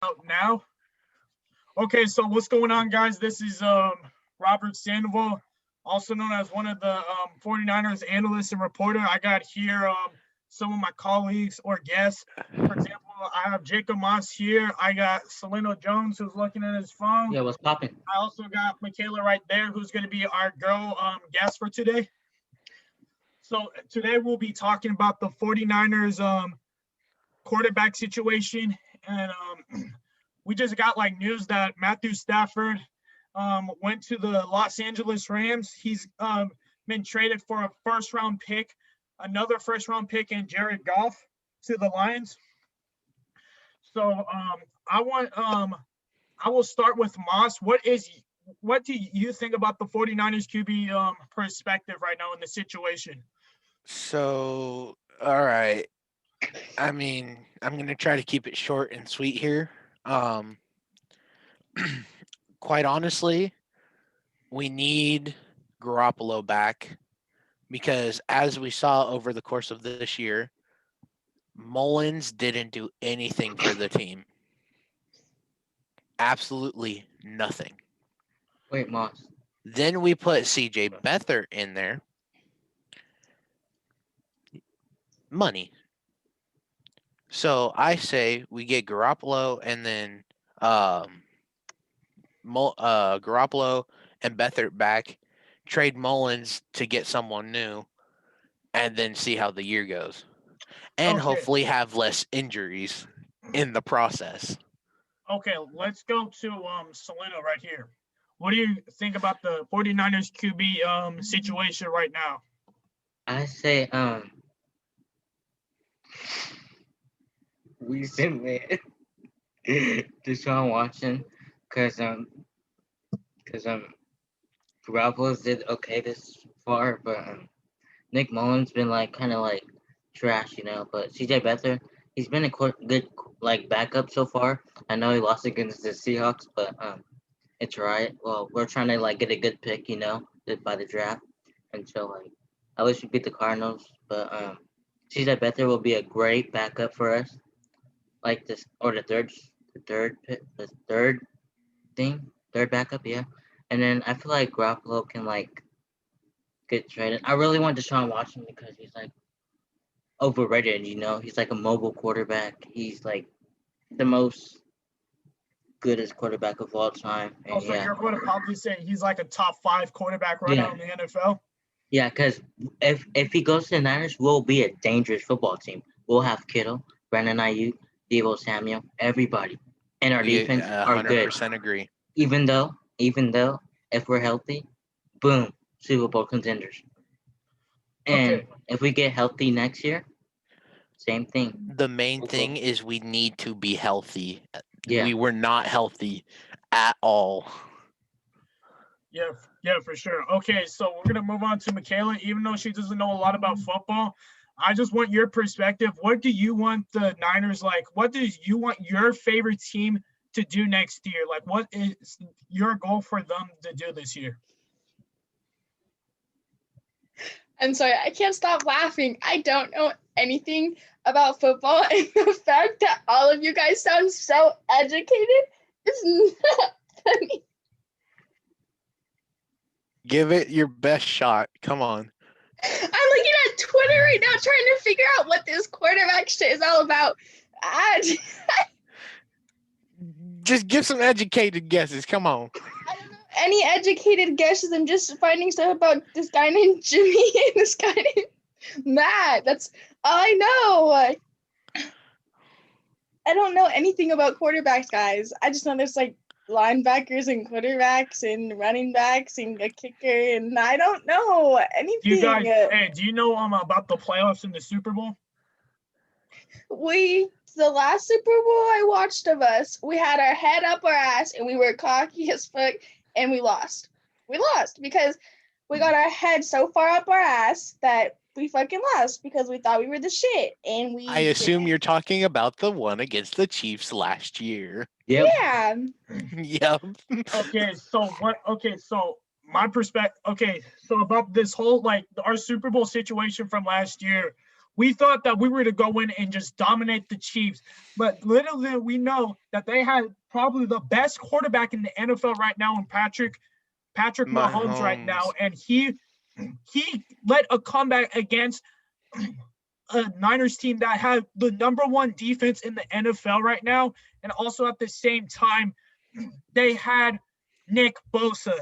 Out now. Okay, so what's going on, guys? This is Robert Sandoval, also known as one of the 49ers analysts and reporter. I got here some of my colleagues or guests. For example, I have Jacob Moss here. I got Celano Jones, who's looking at his phone. Yeah, what's popping? I also got Makayla right there, who's going to be our girl guest for today. So today we'll be talking about the 49ers quarterback situation. And we just got like news that Matthew Stafford went to the Los Angeles Rams. He's been traded for a first round pick, another first round pick, and Jared Goff to the Lions. So I will start with Moss. What do you think about the 49ers QB perspective right now in the situation? So, all right. I mean, I'm going to try to keep it short and sweet here. Um, quite honestly, we need Garoppolo back because as we saw over the course of this year, Mullins didn't do anything for the team. Absolutely nothing. Wait, Moss. Then we put CJ Beathard in there. Money. So I say we get Garoppolo and then Garoppolo and Beathard back, trade Mullins to get someone new, and then see how the year goes. And Okay, hopefully have less injuries in the process. okay, let's go to Selena right here. What do you think about the 49ers QB situation right now? I say we submit Deshaun Watson because Garoppolo did okay this far, but Nick Mullins been like kind of like trash, you know. But CJ Beathard, he's been a good like backup so far. I know he lost against the Seahawks, but it's right. Well, we're trying to like get a good pick, you know, by the draft, and so like I wish we beat the Cardinals, but CJ Beathard will be a great backup for us, like this or the third thing, third backup, yeah. And then I feel like Garoppolo can like get traded. I really want Deshaun Watson because he's like overrated. You know, he's like a mobile quarterback. He's like the most goodest quarterback of all time. Oh, And so yeah, you're going to probably say he's like a top five quarterback right now yeah, in the NFL? yeah. Because if he goes to the Niners, we'll be a dangerous football team. We'll have Kittle, Brandon Ayuk, Deebo Samuel, everybody, and our We defense are good. 100% agree. Even though, if we're healthy, boom, Super Bowl contenders. And Okay, if we get healthy next year, same thing. The main thing is we need to be healthy. Yeah. We were not healthy at all. yeah, yeah, for sure. Okay, so we're gonna move on to Makayla. Even though she doesn't know a lot about football, I just want your perspective. What do you want the Niners like? What do you want your favorite team to do next year? Like, what is your goal for them to do this year? I'm sorry, I can't stop laughing. I don't know anything about football, and the fact that all of you guys sound so educated is not funny. Give it your best shot. Come on. I'm looking at Twitter right now trying to figure out what this quarterback shit is all about. Just give some educated guesses. Come on. I don't know any educated guesses. I'm just finding stuff about this guy named Jimmy and this guy named Matt. That's all I know. I don't know anything about quarterbacks, guys. I just know there's like linebackers and quarterbacks and running backs and a kicker, and I don't know anything. Do you guys? Hey, do you know about the playoffs in the Super Bowl? The last Super Bowl I watched of us, we had our head up our ass and we were cocky as fuck, and we lost. We lost because we got our head so far up our ass that we fucking lost because we thought we were the shit, and we. I assume didn't. you're talking about the one against the Chiefs last year. Yep. Yeah. Yep. Okay, so what? Okay, so my perspective. Okay, so about this whole like our Super Bowl situation from last year. We thought that we were to go in and just dominate the Chiefs, but little did we know that they had probably the best quarterback in the NFL right now in Patrick Mahomes right now, Mahomes. and he led a comeback against a Niners team that had the number 1 defense in the NFL right now, and also at the same time, they had Nick Bosa.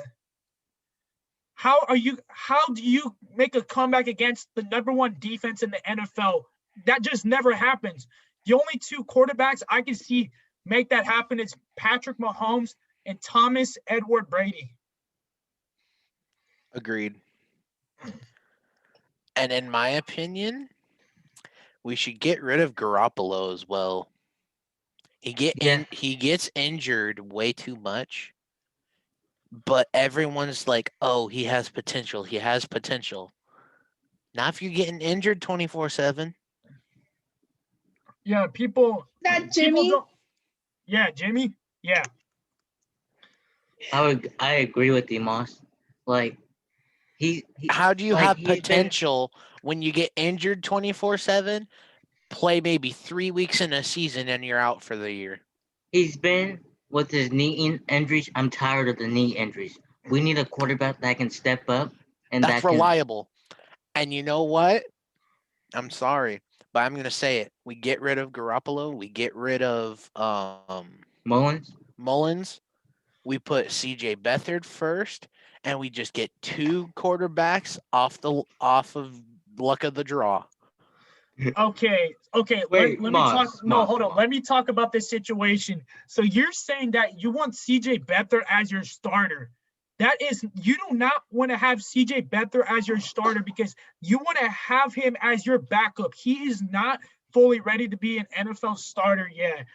How do you make a comeback against the number 1 defense in the NFL? That just never happens. The only 2 quarterbacks I can see make that happen is Patrick Mahomes and Thomas Edward Brady. Agreed. And in my opinion, we should get rid of Garoppolo as well. He gets injured way too much. But everyone's like, "Oh, he has potential. He has potential." Not if you're getting injured 24/7. Yeah, people Jimmy. don't. Yeah, Jimmy. Yeah. I agree with you, Moss. Like he How do you like, have he's been- potential when you get injured 24/7? Play maybe 3 weeks in a season and you're out for the year. He's been with his knee injuries. I'm tired of the knee injuries. We need a quarterback that can step up and That's that can. reliable. And you know what? I'm sorry, but I'm gonna say it. We get rid of Garoppolo. We get rid of Mullins. We put CJ Beathard first, and we just get 2 quarterbacks off of luck of the draw. Okay. Wait, let me Moss, talk. No, Moss, hold on. Moss. Let me talk about this situation. So you're saying that you want CJ Beathard as your starter. That is, you do not want to have CJ Beathard as your starter because you want to have him as your backup. He is not fully ready to be an NFL starter yet.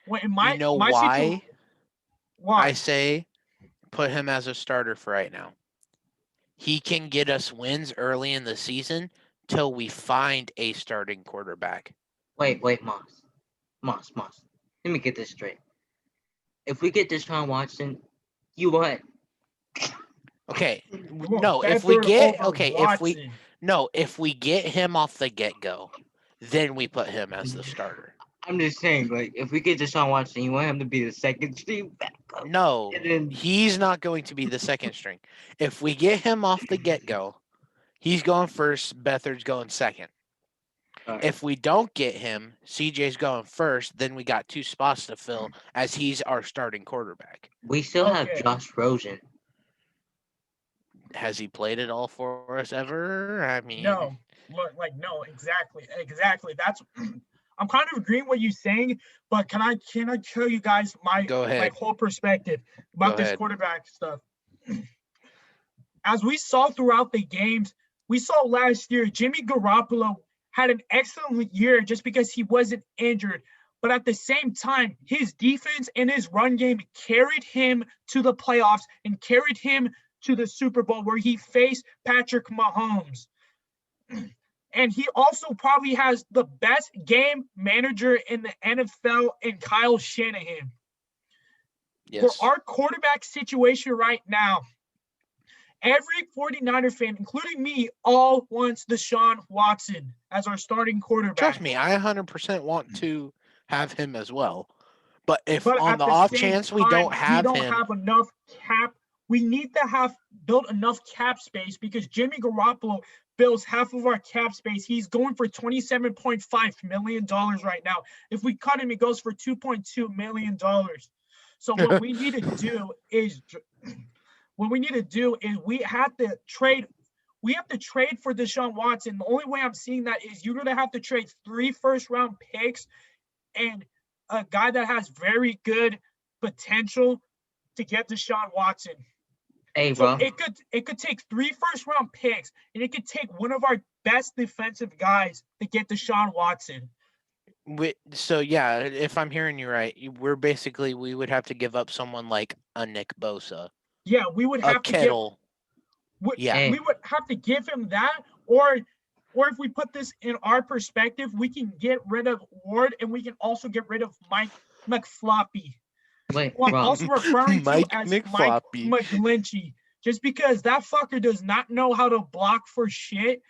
You know why? Why? I say put him as a starter for right now. He can get us wins early in the season till we find a starting quarterback. Wait, Moss. Let me get this straight. If we get Deshaun Watson, you what? Okay. You want No, if Beathard over we if we get him off the get-go, then we put him as the starter. I'm just saying, like, if we get Deshaun Watson, you want him to be the second string backup. No, And then- he's not going to be the second string. If we get him off the get-go, he's going first, Beathard's going second. All right. If we don't get him, CJ's going first, then we got 2 spots to fill as he's our starting quarterback. We still have Okay. Josh Rosen. Has he played it all for us ever? I mean, No, no, exactly. That's I'm kind of agreeing what you're saying, but can I tell you guys Go my ahead. whole perspective about Go this ahead. quarterback stuff? As we saw throughout the games, we saw last year Jimmy Garoppolo had an excellent year just because he wasn't injured. But at the same time, his defense and his run game carried him to the playoffs and carried him to the Super Bowl where he faced Patrick Mahomes. And he also probably has the best game manager in the NFL in Kyle Shanahan. yes. For our quarterback situation right now, every 49er fan, including me, all wants Deshaun Watson as our starting quarterback. Trust me, I 100% want to have him as well. But if But on at the the off same chance we time, don't have we don't him, have enough cap. We need to have built enough cap space because Jimmy Garoppolo builds half of our cap space. He's going for $27.5 million right now. If we cut him, it goes for $2.2 million. So what we need to do is we have to trade. We have to trade for Deshaun Watson. The only way I'm seeing that is you're going to have to trade 3 first-round picks and a guy that has very good potential to get Deshaun Watson. Hey, So bro. it could take 3 first-round picks, and it could take one of our best defensive guys to get Deshaun Watson. so yeah, if I'm hearing you right, we would have to give up someone like a Nick Bosa, Yeah, we would a have to Kittle. Hey. we would have to give him that, or if we put this in our perspective, we can get rid of Ward and we can also get rid of Mike McFloppy. Wait, Who I'm bro. also referring Mike to as McFloppy. Mike McGlinchey, just because that fucker does not know how to block for shit.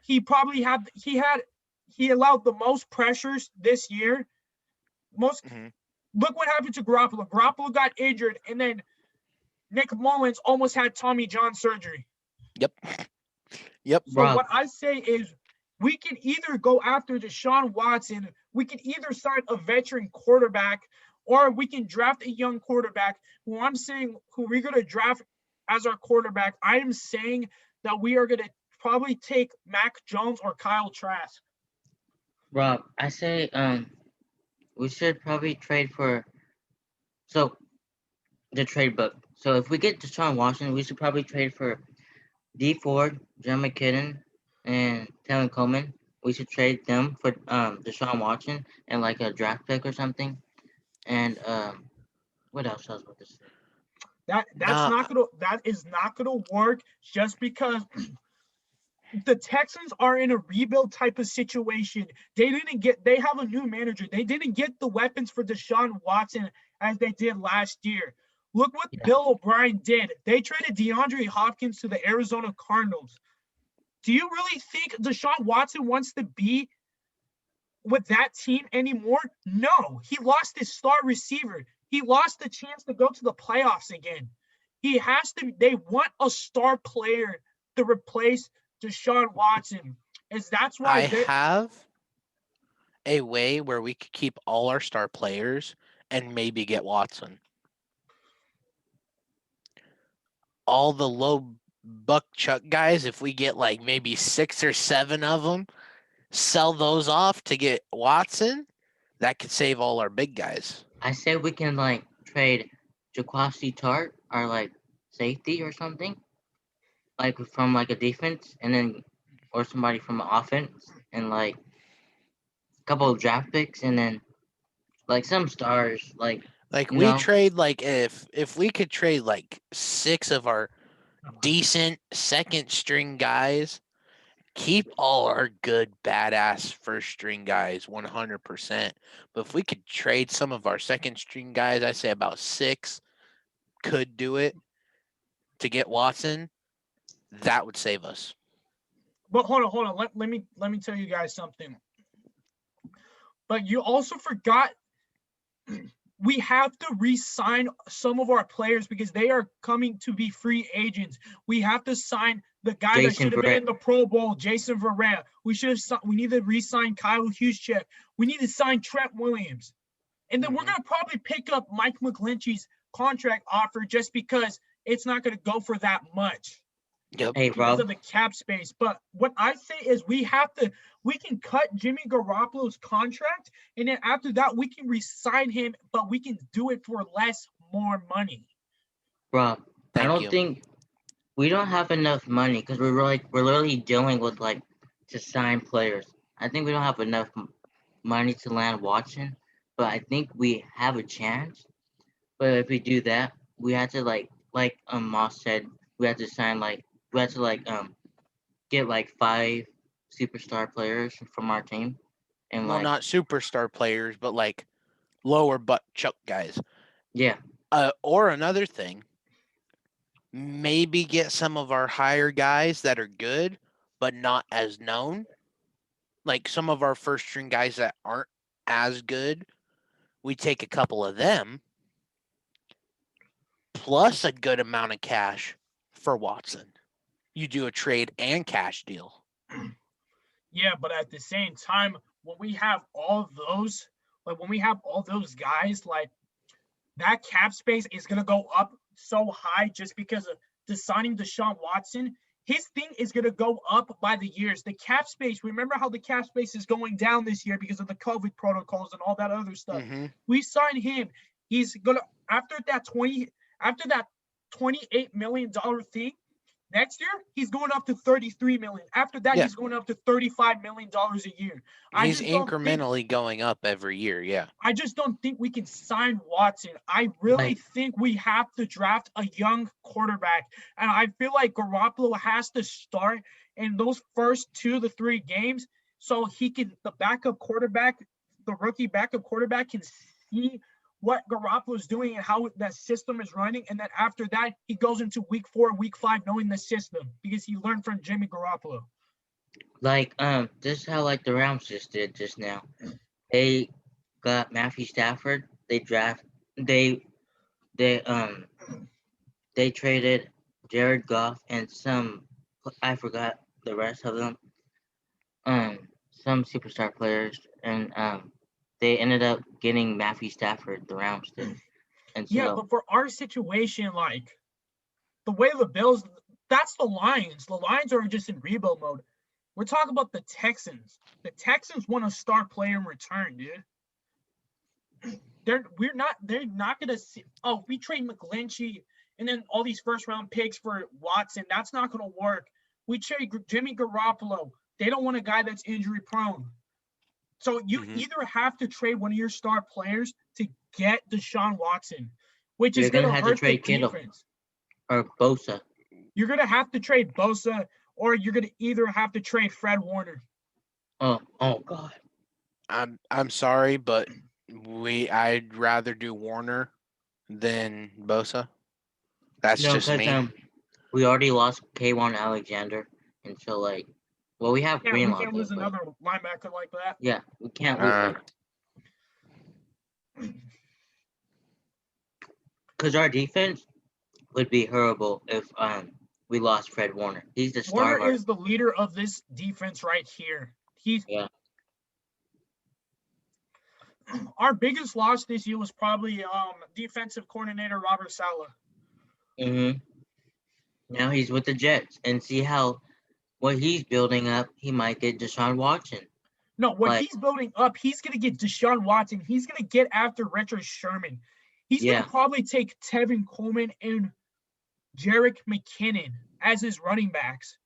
He had he allowed the most pressures this year. Most Mhm. Look what happened to Garoppolo. Garoppolo got injured, and then Nick Mullins almost had Tommy John surgery. Yep. Yep. So Rob, what I say is we can either go after Deshaun Watson, we can either sign a veteran quarterback, or we can draft a young quarterback. Who I'm saying who we're gonna draft as our quarterback, I am saying that we are gonna probably take Mac Jones or Kyle Trask. Rob, I say we should probably trade for so the trade book. So if we get Deshaun Watson, we should probably trade for D Ford, John McKinnon, and Tevin Coleman. We should trade them for Deshaun Watson and like a draft pick or something. And what else I was about to say? Nah, That is not gonna work just because the Texans are in a rebuild type of situation. They have a new manager. They didn't get the weapons for Deshaun Watson as they did last year. Look what Yeah. Bill O'Brien did. They traded DeAndre Hopkins to the Arizona Cardinals. Do you really think Deshaun Watson wants to be with that team anymore? No, he lost his star receiver. He lost the chance to go to the playoffs again. They want a star player to replace Deshaun Watson. That's why I have a way where we could keep all our star players and maybe get Watson. All the low buck chuck guys, if we get like maybe 6 or 7 of them, sell those off to get Watson, that could save all our big guys. I say we can like trade Jaquasi Tart or like safety or something, like from like a defense, and then or somebody from an offense, and like a couple of draft picks, and then like some stars, like Like you we know, trade like if we could trade like 6 of our decent second string guys, keep all our good badass first string guys 100%. But if we could trade some of our second string guys, I say about 6 could do it to get Watson, that would save us. But hold on. Let me tell you guys something. But you also forgot we have to re-sign some of our players because they are coming to be free agents. We have to sign the guy that Jason should have been Verrett. in the Pro Bowl, Jason Verrett. We need to re-sign Kyle Juszczyk. We need to sign Trent Williams. And then we're going to probably pick up Mike McGlinchey's contract offer just because it's not going to go for that much Yep. Hey because Rob, of the cap space. But what I say is we can cut Jimmy Garoppolo's contract, and then after that we can re-sign him, but we can do it for more money. Rob, I Thank don't you. think we don't have enough money because we're literally dealing with like to sign players. I think we don't have enough money to land Watson, but I think we have a chance. But if we do that, we have to like Moss said, we have to sign like we have to get like 5 superstar players from our team, and Well, like not superstar players, but like lower butt chuck guys. yeah, Or another thing, maybe get some of our higher guys that are good, but not as known. Like some of our first string guys that aren't as good, we take a couple of them plus a good amount of cash for Watson. You do a trade and cash deal. Yeah, but at the same time, when we have all those, when we have all those guys, like that cap space is gonna go up so high just because of signing Deshaun Watson. His thing is gonna go up by the years. The cap space, remember how the cap space is going down this year because of the COVID protocols and all that other stuff. Mm-hmm. We sign him. He's gonna after that $28 million thing. Next year, he's going up to 33 million. After that, Yeah. he's going up to $35 million a year. He's incrementally going up every year. Yeah. I just don't think we can sign Watson. I really Like- think we have to draft a young quarterback. And I feel like Garoppolo has to start in those first 2 to 3 games so the rookie backup quarterback can see what Garoppolo is doing and how that system is running. And then after that, he goes into week 4, week 5, knowing the system because he learned from Jimmy Garoppolo. Like this is how like the Rams just did just now. They got Matthew Stafford. They they they traded Jared Goff and I forgot the rest of them. Some superstar players and they ended up getting Matthew Stafford. The Rams did, and Yeah, so but for our situation, like the way the Bills, that's the Lions. The Lions are just in rebuild mode. We're talking about the Texans. The Texans want a star player in return, dude. They're not gonna see, oh, we trade McGlinchey and then all these first round picks for Watson. That's not gonna work. We trade Jimmy Garoppolo. They don't want a guy that's injury prone. So you Mhm. either have to trade one of your star players to get Deshaun Watson, which you're is gonna gonna have to hurt the trade Kittle defense. or Bosa. You're gonna have to trade Bosa, or you're gonna either have to trade Fred Warner. Oh God. I'm sorry, but I'd rather do Warner than Bosa. That's No, just because me. we already lost K1 Alexander, and so like, well, we have Yeah, we Greenlaw can't though, lose but another linebacker like that. yeah, we can't lose Uh, because our defense would be horrible if we lost Fred Warner. He's the star Warner of our is the leader of this defense right here. He's yeah. our biggest loss this year was probably defensive coordinator Robert Saleh. hmm Now he's with the Jets, and see how what he's building up. He might get Deshaun Watson. No, what Like he's building up, he's gonna get Deshaun Watson. He's gonna get after Richard Sherman. He's yeah, gonna probably take Tevin Coleman and Jerick McKinnon as his running backs.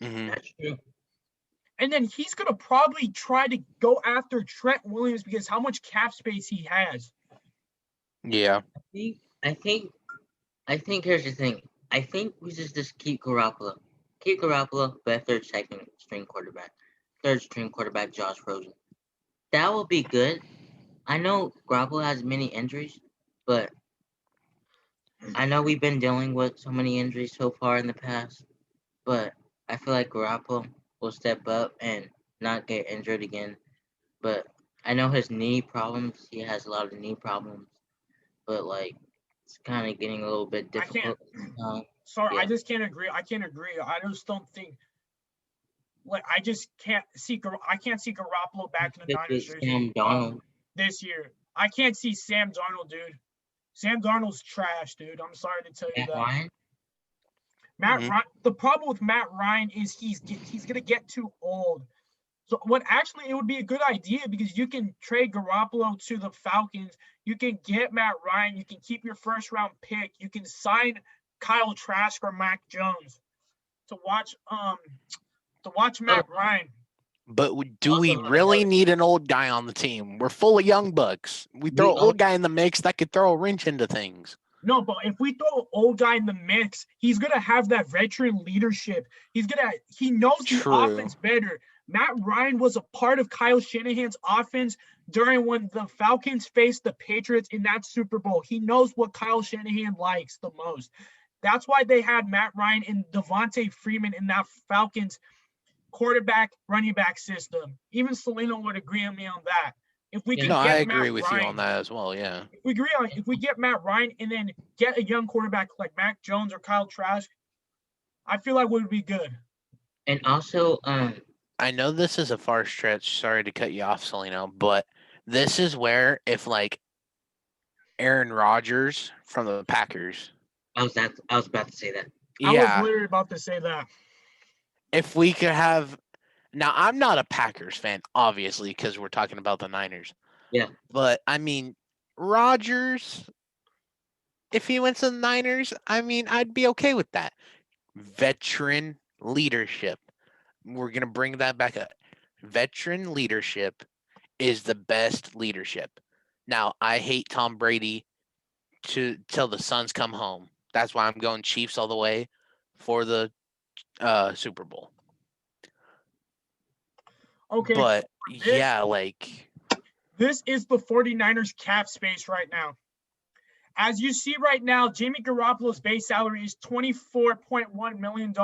mhm. that's true. And then he's going to probably try to go after Trent Williams because how much cap space he has. Yeah. I think I think here's the thing. I think we just keep Garoppolo. Keep Garoppolo, but third second string quarterback. Third string quarterback Josh Rosen. That will be good. I know Garoppolo has many injuries, but I know we've been dealing with so many injuries so far in the past. But I feel like Garoppolo will step up and not get injured again. But I know his knee problems. He has a lot of knee problems. But like it's kind of getting a little bit I can't. difficult. Sorry, I Yeah. just can't agree. I can't agree. I just don't think. Like I just can't see. I can't see Garoppolo back in the Pick Niners with jersey Sam Donald. this year. I can't see Sam Darnold, dude. Sam Darnold's trash, dude. I'm sorry to tell you Matt that. Ryan. Matt Mhm. Ryan. The problem with Matt Ryan is he's gonna get too old. So what actually it would be a good idea because you can trade Garoppolo to the Falcons. You can get Matt Ryan. You can keep your first round pick. You can sign Kyle Trask or Mac Jones to watch Oh, Matt Ryan. But do we also really need an old guy on the team? We're full of young bucks. We throw we an old guy in the mix that could throw a wrench into things. No, but if we throw an old guy in the mix, he's gonna have that veteran leadership. He knows the True. offense better. Matt Ryan was a part of Kyle Shanahan's offense during when the Falcons faced the Patriots in that Super Bowl. He knows what Kyle Shanahan likes the most. That's why they had Matt Ryan and Devontae Freeman in that Falcons quarterback running back system. Even Celano would agree on me on that. If we Yeah. could No, I get agree Matt with you on Ryan, that as well. Yeah. if we get Matt Ryan and then get a young quarterback like Mac Jones or Kyle Trask, I feel like would be good. and also I know this is a far stretch. Sorry to cut you off, Celino, but this is where if like Aaron Rodgers from the Packers, I was about to say that. I was yeah, literally about to say that. if we could have. Now, I'm not a Packers fan, obviously, because we're talking about the Niners. Yeah. But I mean, Rodgers, if he went to the Niners, I mean, I'd be okay with that. Veteran leadership. We're going to bring that back up. Veteran leadership is the best leadership. Now, I hate Tom Brady till the Suns come home. That's why I'm going Chiefs all the way for the Super Bowl. Okay, But this- yeah, like this is the 49ers cap space right now. As you see right now, Jimmy Garoppolo's base salary is $24.1 million.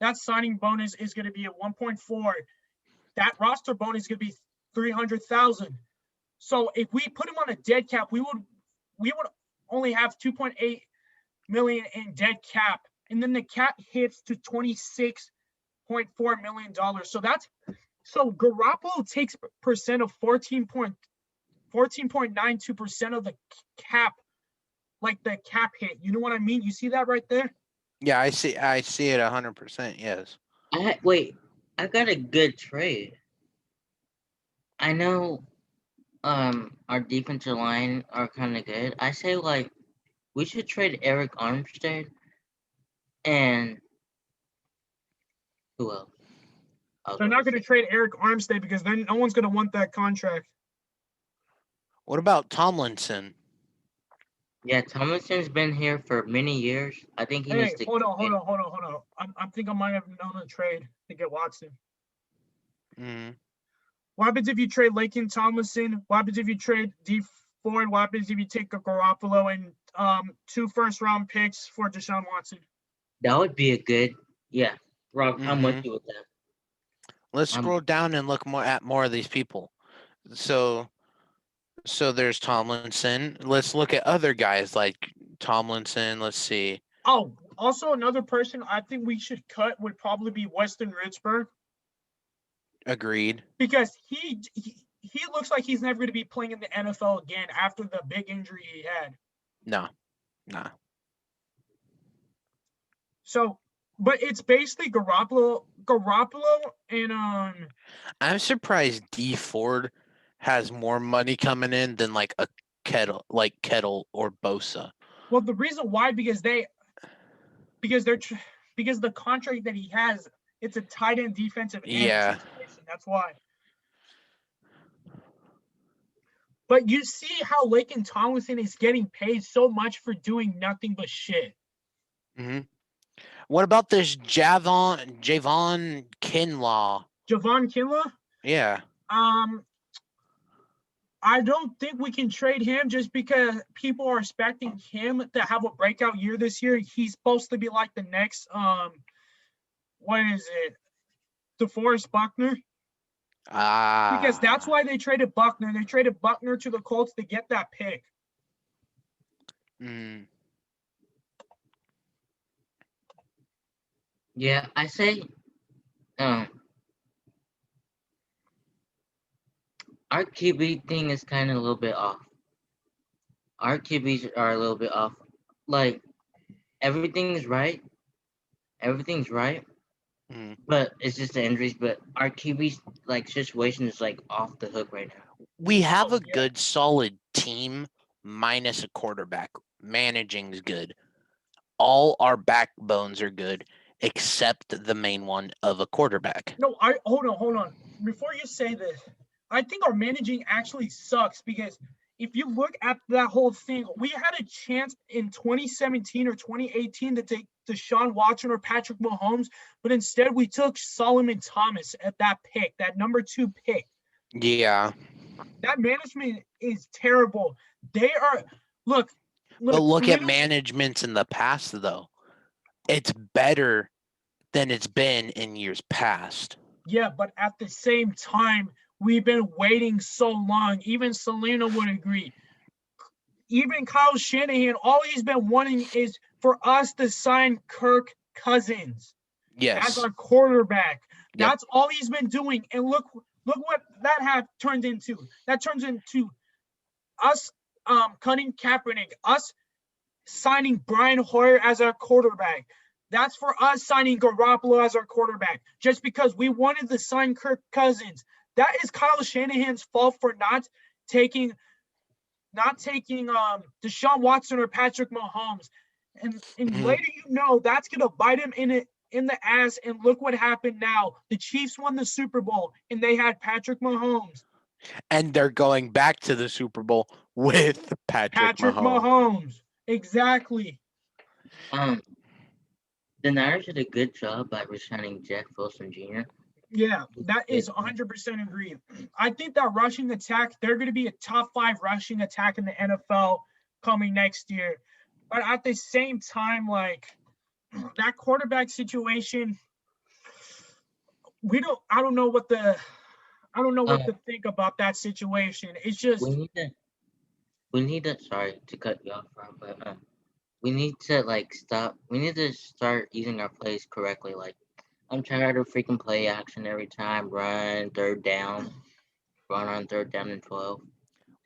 that signing bonus is going to be at 1.4. That roster bonus is going to be 300,000. So if we put him on a dead cap, we would only have 2.8 million in dead cap, and then the cap hits to $26.4 million. So Garoppolo takes percent of 14.92% of the cap, like the cap hit. You know what I mean? You see that right there? Yeah, I see it 100%. Yes. Wait, I got a good trade. I know our defensive line are kind of good. I say like we should trade Eric Armstead and who else? They're not going to trade Eric Armstead because then no one's going to want that contract. What about Tomlinson? Yeah, Tomlinson's been here for many years. I think he Hey, needs to. hold on. I think I might have known a trade to get Watson. Mm. What happens if you trade Laken Tomlinson? What happens if you trade D Ford? What happens if you take a Garoppolo and 2 first-round picks for Deshaun Watson? That would be a good. Yeah, Rob, I'm with Mhm. you with that. Let's scroll down and look at more of these people. So there's Tomlinson. Let's look at other guys like Tomlinson. Let's see. Oh, also another person I think we should cut would probably be Weston Richburg Agreed. because he looks like he's never going to be playing in the NFL again after the big injury he had. No. So, but it's basically Garoppolo and I'm surprised D Ford has more money coming in than like a Kettle or Bosa. well, the reason why because the contract that he has, it's a tight end defensive end situation. That's why. But you see how Laken Tomlinson is getting paid so much for doing nothing but shit. Mm-hmm. What about this Javon Kinlaw? Javon Kinlaw? Yeah. I don't think we can trade him just because people are expecting him to have a breakout year this year. He's supposed to be like the next what is it? DeForest Buckner. Because that's why they traded Buckner. They traded Buckner to the Colts to get that pick. Yeah, I say our QB thing is kind of a little bit off. Our QBs are a little bit off. Like everything's right, but it's just the injuries. But our QB's like situation is like off the hook right now. We have a good, solid team minus a quarterback. Managing's good. All our backbones are good except the main one of a quarterback. No, hold on. Before you say this, I think our managing actually sucks because if you look at that whole thing, we had a chance in 2017 or 2018 to take Deshaun Watson or Patrick Mahomes, but instead we took Solomon Thomas at that pick, that number 2 pick. Yeah. That management is terrible. They are look but look at managements in the past though. It's better than it's been in years past. Yeah, but at the same time, we've been waiting so long. Even Celano would agree. Even Kyle Shanahan, all he's been wanting is for us to sign Kirk Cousins as our quarterback. Yep. That's all he's been doing. And look what that turned into. That turns into us cutting Kaepernick, us signing Brian Hoyer as our quarterback. That's for us signing Garoppolo as our quarterback, just because we wanted to sign Kirk Cousins. That is Kyle Shanahan's fault for not taking Deshaun Watson or Patrick Mahomes. And later, that's gonna bite him in the ass. And look what happened now. The Chiefs won the Super Bowl and they had Patrick Mahomes. And they're going back to the Super Bowl with Patrick Mahomes. Exactly. The Niners did a good job by resigning Jeff Wilson Jr. Yeah, that is 100% agreed. I think that rushing attack, they're going to be a top 5 rushing attack in the NFL coming next year. But at the same time, like that quarterback situation, I don't know what Uh, to think about that situation. It's just we need to. We need to. Sorry to cut you off, Rob, but we need to like stop. We need to start using our plays correctly. Like I'm tired of freaking play action every time. Run third down. Run on third down and 12.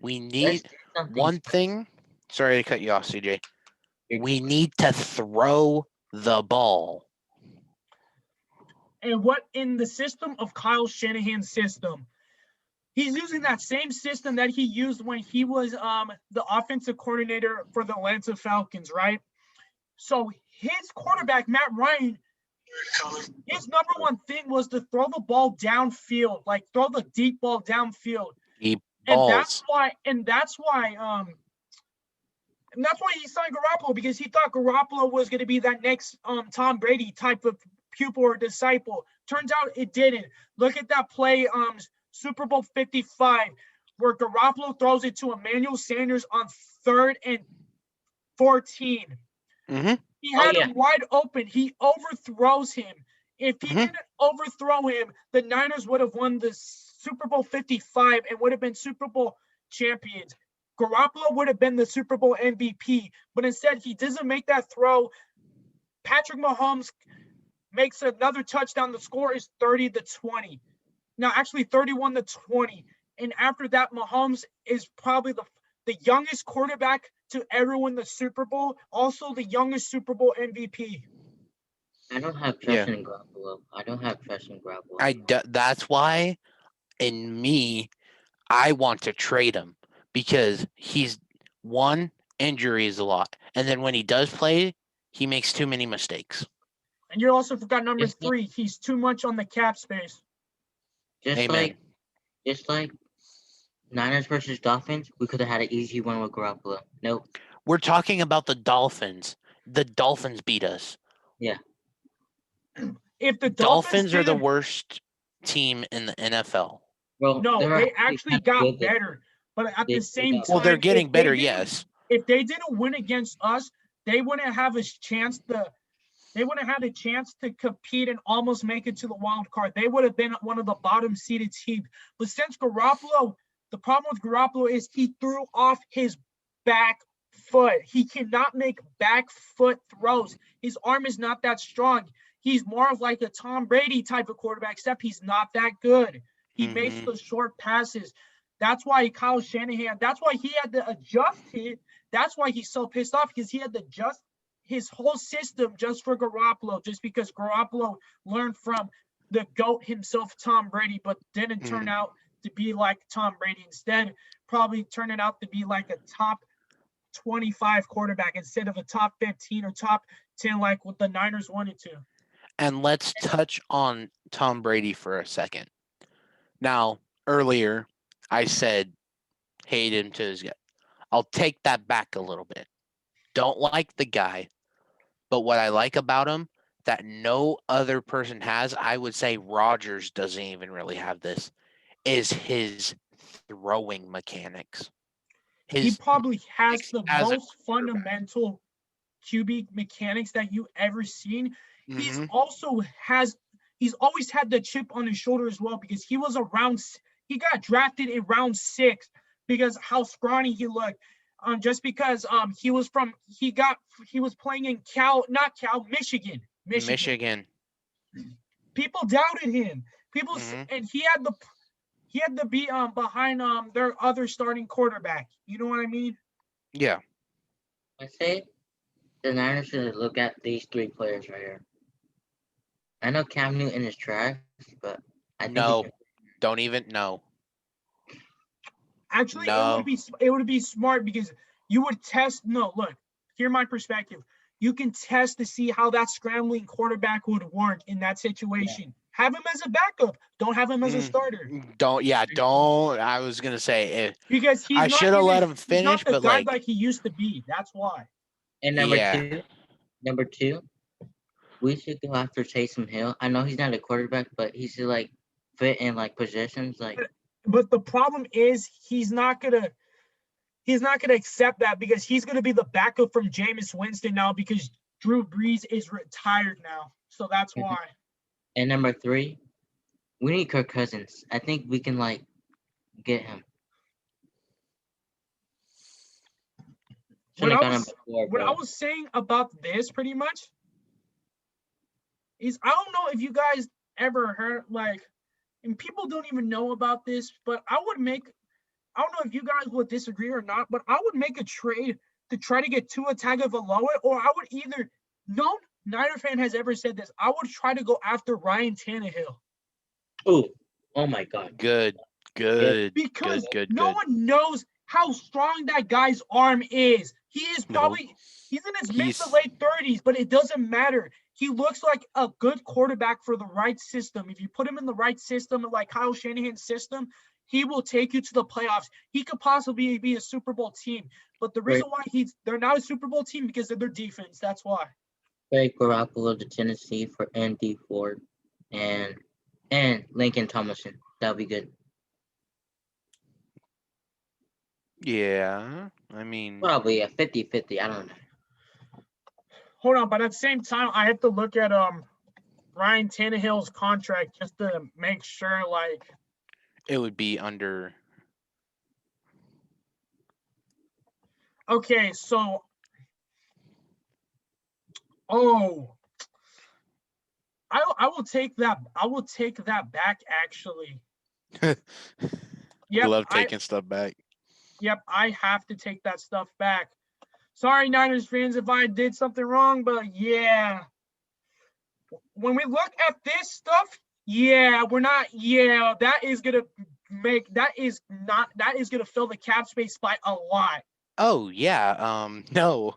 We Let's need do something. one thing. Sorry to cut you off, CJ. You're We need to throw the ball. and what in the system of Kyle Shanahan's system, he's using that same system that he used when he was the offensive coordinator for the Atlanta Falcons, right? So his quarterback, Matt Ryan, his number one thing was to throw the ball downfield, like throw the deep ball downfield. Deep And that's balls. why he signed Garoppolo, because he thought Garoppolo was going to be that next Tom Brady type of pupil or disciple. Turns out it didn't. Look at that play, Super Bowl 55, where Garoppolo throws it to Emmanuel Sanders on 3rd and 14. Mm-hmm. He had yeah. him wide open. He overthrows him. If he didn't overthrow him, the Niners would have won the Super Bowl 55 and would have been Super Bowl champions. Garoppolo would have been the Super Bowl MVP, but instead he doesn't make that throw. Patrick Mahomes makes another touchdown. The score is 30-20. Now, actually 31-20. And after that, Mahomes is probably the youngest quarterback to ever win the Super Bowl, also the youngest Super Bowl MVP. I don't have trust in Garoppolo. I don't have trust in Garoppolo. That's why, in me, I want to trade him because he's one, injuries a lot, and then when he does play, he makes too many mistakes. And you also forgot number Just like- 3. He's too much on the cap space. Amen. Just like Niners versus Dolphins, we could have had an easy one with Garoppolo. Nope. We're talking about the Dolphins. The Dolphins beat us. If the Dolphins are the didn't- worst team in the NFL. Well, No, they're they actually kinda got good this- better. But at they- the they same got time, Well, they're getting if they better, didn't- yes. If they didn't win against us, they wouldn't have a chance to. They wouldn't have a chance to compete and almost make it to the wild card. They would have been one of the bottom seeded teams. But since Garoppolo, the problem with Garoppolo is he threw off his back foot. He cannot make back foot throws. His arm is not that strong. He's more of like a Tom Brady type of quarterback, except he's not that good. He makes Mhm. the short passes. That's why Kyle Shanahan, that's why he had to adjust it. That's why he's so pissed off, because he had to adjust his whole system just for Garoppolo, just because Garoppolo learned from the GOAT himself, Tom Brady, but didn't turn out to be like Tom Brady. Instead, probably turning out to be like a top 25 quarterback instead of a top 15 or top 10 like what the Niners wanted to. And let's touch on Tom Brady for a second. Now, earlier, I said hate him to his gut. I'll take that back a little bit. Don't like the guy, but what I like about him that no other person has, I would say Rodgers doesn't even really have this, is his throwing mechanics. He probably has the as a most fundamental QB mechanics that you ever seen. He's Mhm. he's always had the chip on his shoulder as well, because he got drafted in round 6 because how scrawny he looked. Just because he was playing in Michigan. Michigan. People doubted him. Mhm. And he had to be behind their other starting quarterback. You know what I mean? Yeah. I say the Niners should look at these 3 players right here. I know Cam Newton is trash, but I think No. Don't even know. Actually, No. it would be smart, because you would test. No, look, hear my perspective. You can test to see how that scrambling quarterback would work in that situation. Have him as a backup. Don't have him as a starter. Don't. I was gonna say Because I should have let him he's finish, not the but guy like he used to be. That's why. And number two, we should go after Taysom Hill. I know he's not a quarterback, but he should like fit in like positions like. But the problem is he's not gonna accept that, because he's gonna be the backup from Jameis Winston now, because Drew Brees is retired now. So that's why. And number 3, We need Kirk Cousins. I think we can like get him. What Shouldn't I have got him was before, what I but was saying about this pretty much is I don't know if you guys ever heard like, and people don't even know about this, but I don't know if you guys would disagree or not, but I would make a trade to try to get Tua Tagovailoa, or I would either no Niner fan has ever said this. I would try to go after Ryan Tannehill oh my god. Good, good, because good, no good. one knows how strong that guy's arm is. He is No. probably he's in his mid to He's- late 30s, but it doesn't matter. He looks like a good quarterback for the right system. If you put him in the right system, like Kyle Shanahan's system, he will take you to the playoffs. He could possibly be a Super Bowl team. But the reason why they're not a Super Bowl team because of their defense. That's why. Trade Garoppolo to Tennessee for Andy Ford and Lincoln Tomlinson. That'll be good. Yeah, I mean, Probably a 50-50. I don't know. Hold on, but at the same time, I have to look at Ryan Tannehill's contract just to make sure like it would be under. okay, so oh I will take that. I will take that back actually. We Yep, love taking stuff back. Yep, I have to take that stuff back. Sorry, Niners fans, if I did something wrong, but yeah. When we look at this stuff, yeah, we're not, yeah, that is gonna fill the cap space by a lot. Oh yeah. No.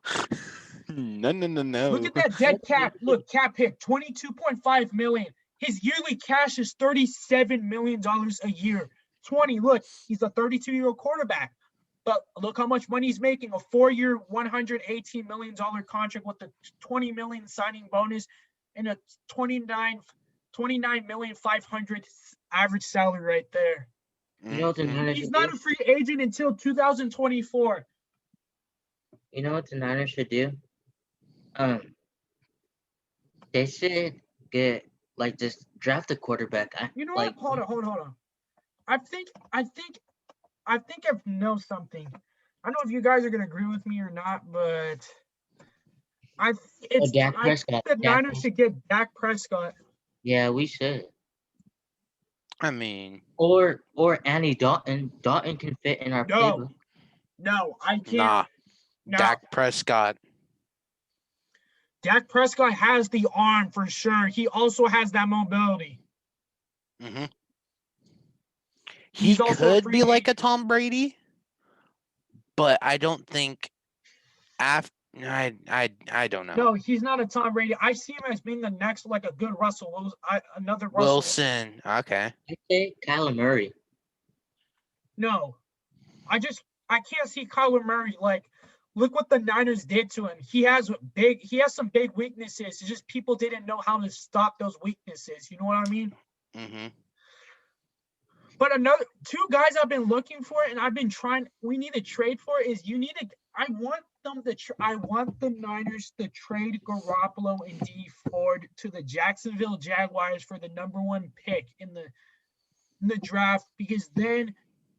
No. Look at that dead cap. Look, cap hit 22.5 million. His yearly cash is $37 million a year. 20. Look, he's a 32-year-old quarterback. But look how much money he's making. A 4-year, $118 million contract with a $20 million signing bonus and a 29,500,000 average salary right there. You know what the Mhm. Niners He's should not do? a free agent until 2024. You know what the Niners should do? They should get like just draft a quarterback. You know like what? Hold on. I think I know something. I don't know if you guys are gonna agree with me or not, but Dak I Prescott. think the Niners should get Dak Prescott. Yeah, we should. I mean, Or Andy Dalton. Dalton can fit in our playbook. No, I can't. nah. No. Dak Prescott. Dak Prescott has the arm for sure. He also has that mobility. Mm-hmm. He He's also a could free be like a agent. Tom Brady, but I don't think. After I don't know. No, he's not a Tom Brady. I see him as being the next, like a good Russell Wilson, another Russell. Wilson. Okay. I say Kyler Murray. No, I can't see Kyler Murray. Like, look what the Niners did to him. He has some big weaknesses. It's just people didn't know how to stop those weaknesses. You know what I mean? Mm-hmm. But two guys I've been looking for and I've been trying. We need to trade for is I want the Niners to trade Garoppolo and D Ford to the Jacksonville Jaguars for the #1 pick in the draft, because then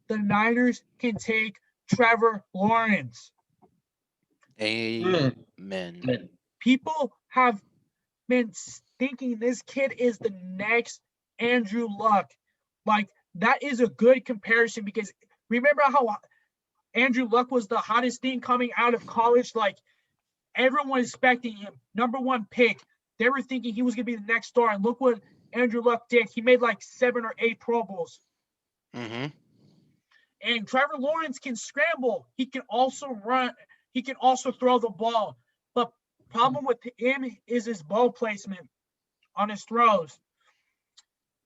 the Niners can take Trevor Lawrence. Amen. People have been thinking this kid is the next Andrew Luck. Like, that is a good comparison because remember how Andrew Luck was the hottest thing coming out of college? Like, everyone was expecting him, #1 pick. They were thinking he was going to be the next star. And look what Andrew Luck did. He made like 7 or 8 Pro Bowls. Mm-hmm. And Trevor Lawrence can scramble. He can also run. He can also throw the ball. But problem with him is his ball placement on his throws.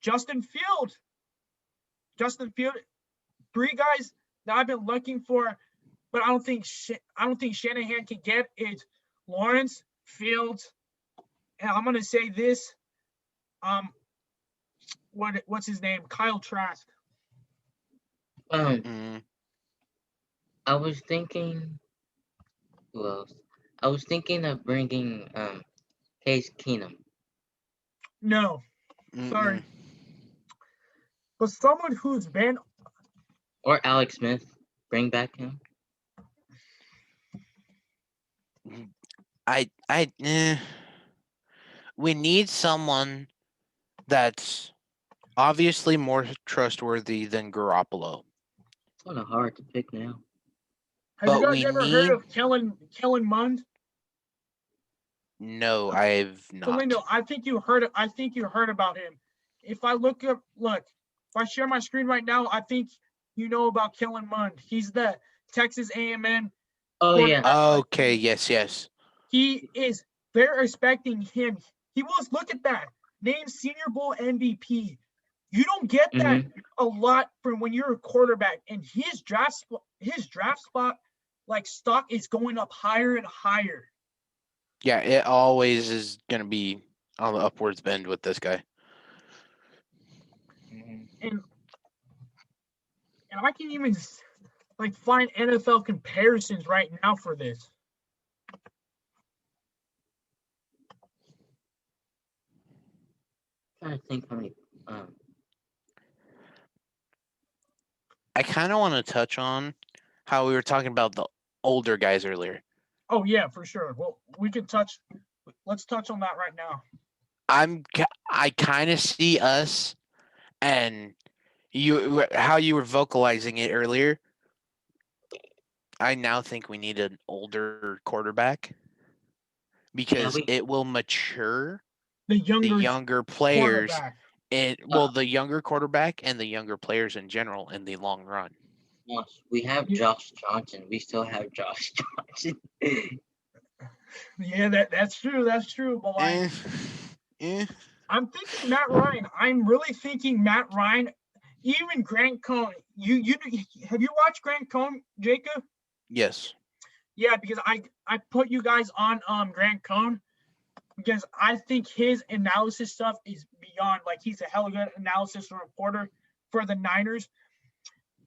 Justin Field, 3 guys that I've been looking for, but I don't think Shanahan can get it. Lawrence, Fields, and I'm gonna say this. What's his name? Kyle Trask. Mm-hmm. I was thinking. Who else? I was thinking of bringing Case Keenum. No, sorry. but someone who's been Or Alex Smith. Bring back him. We need someone that's obviously more trustworthy than Garoppolo. It's kind of hard to pick now. have you But guys we ever need- heard of Kellen Mond? No, I've not. Celano, I think you heard about him. If I if I share my screen right now, I think you know about Kellen Mond. He's the Texas A&M. Oh yeah. Okay, yes. He is. They're expecting him. He was. Look at that. Named Senior Bowl MVP. You don't get that a lot from when you're a quarterback, and his draft spot, like stock, is going up higher and higher. Yeah, it always is gonna be on the upwards bend with this guy. And I can even like find NFL comparisons right now for this. I'm trying to think how many. I kind of want to touch on how we were talking about the older guys earlier. Oh yeah, for sure. Well, let's touch on that right now. I kind of see us, and how you were vocalizing it earlier. I now think we need an older quarterback because it will mature The the younger players quarterback. the younger quarterback and the younger players in general in the long run. Yes, we have Josh Johnson. We still have Josh Johnson. Yeah, that's true. That's true. But like, I'm thinking Matt Ryan. I'm really thinking Matt Ryan. Even Grant Cohn. You have you watched Grant Cohn, Jacob? Yes. Yeah, because I put you guys on Grant Cohn because I think his analysis stuff is beyond. Like, he's a hella good analysis reporter for the Niners.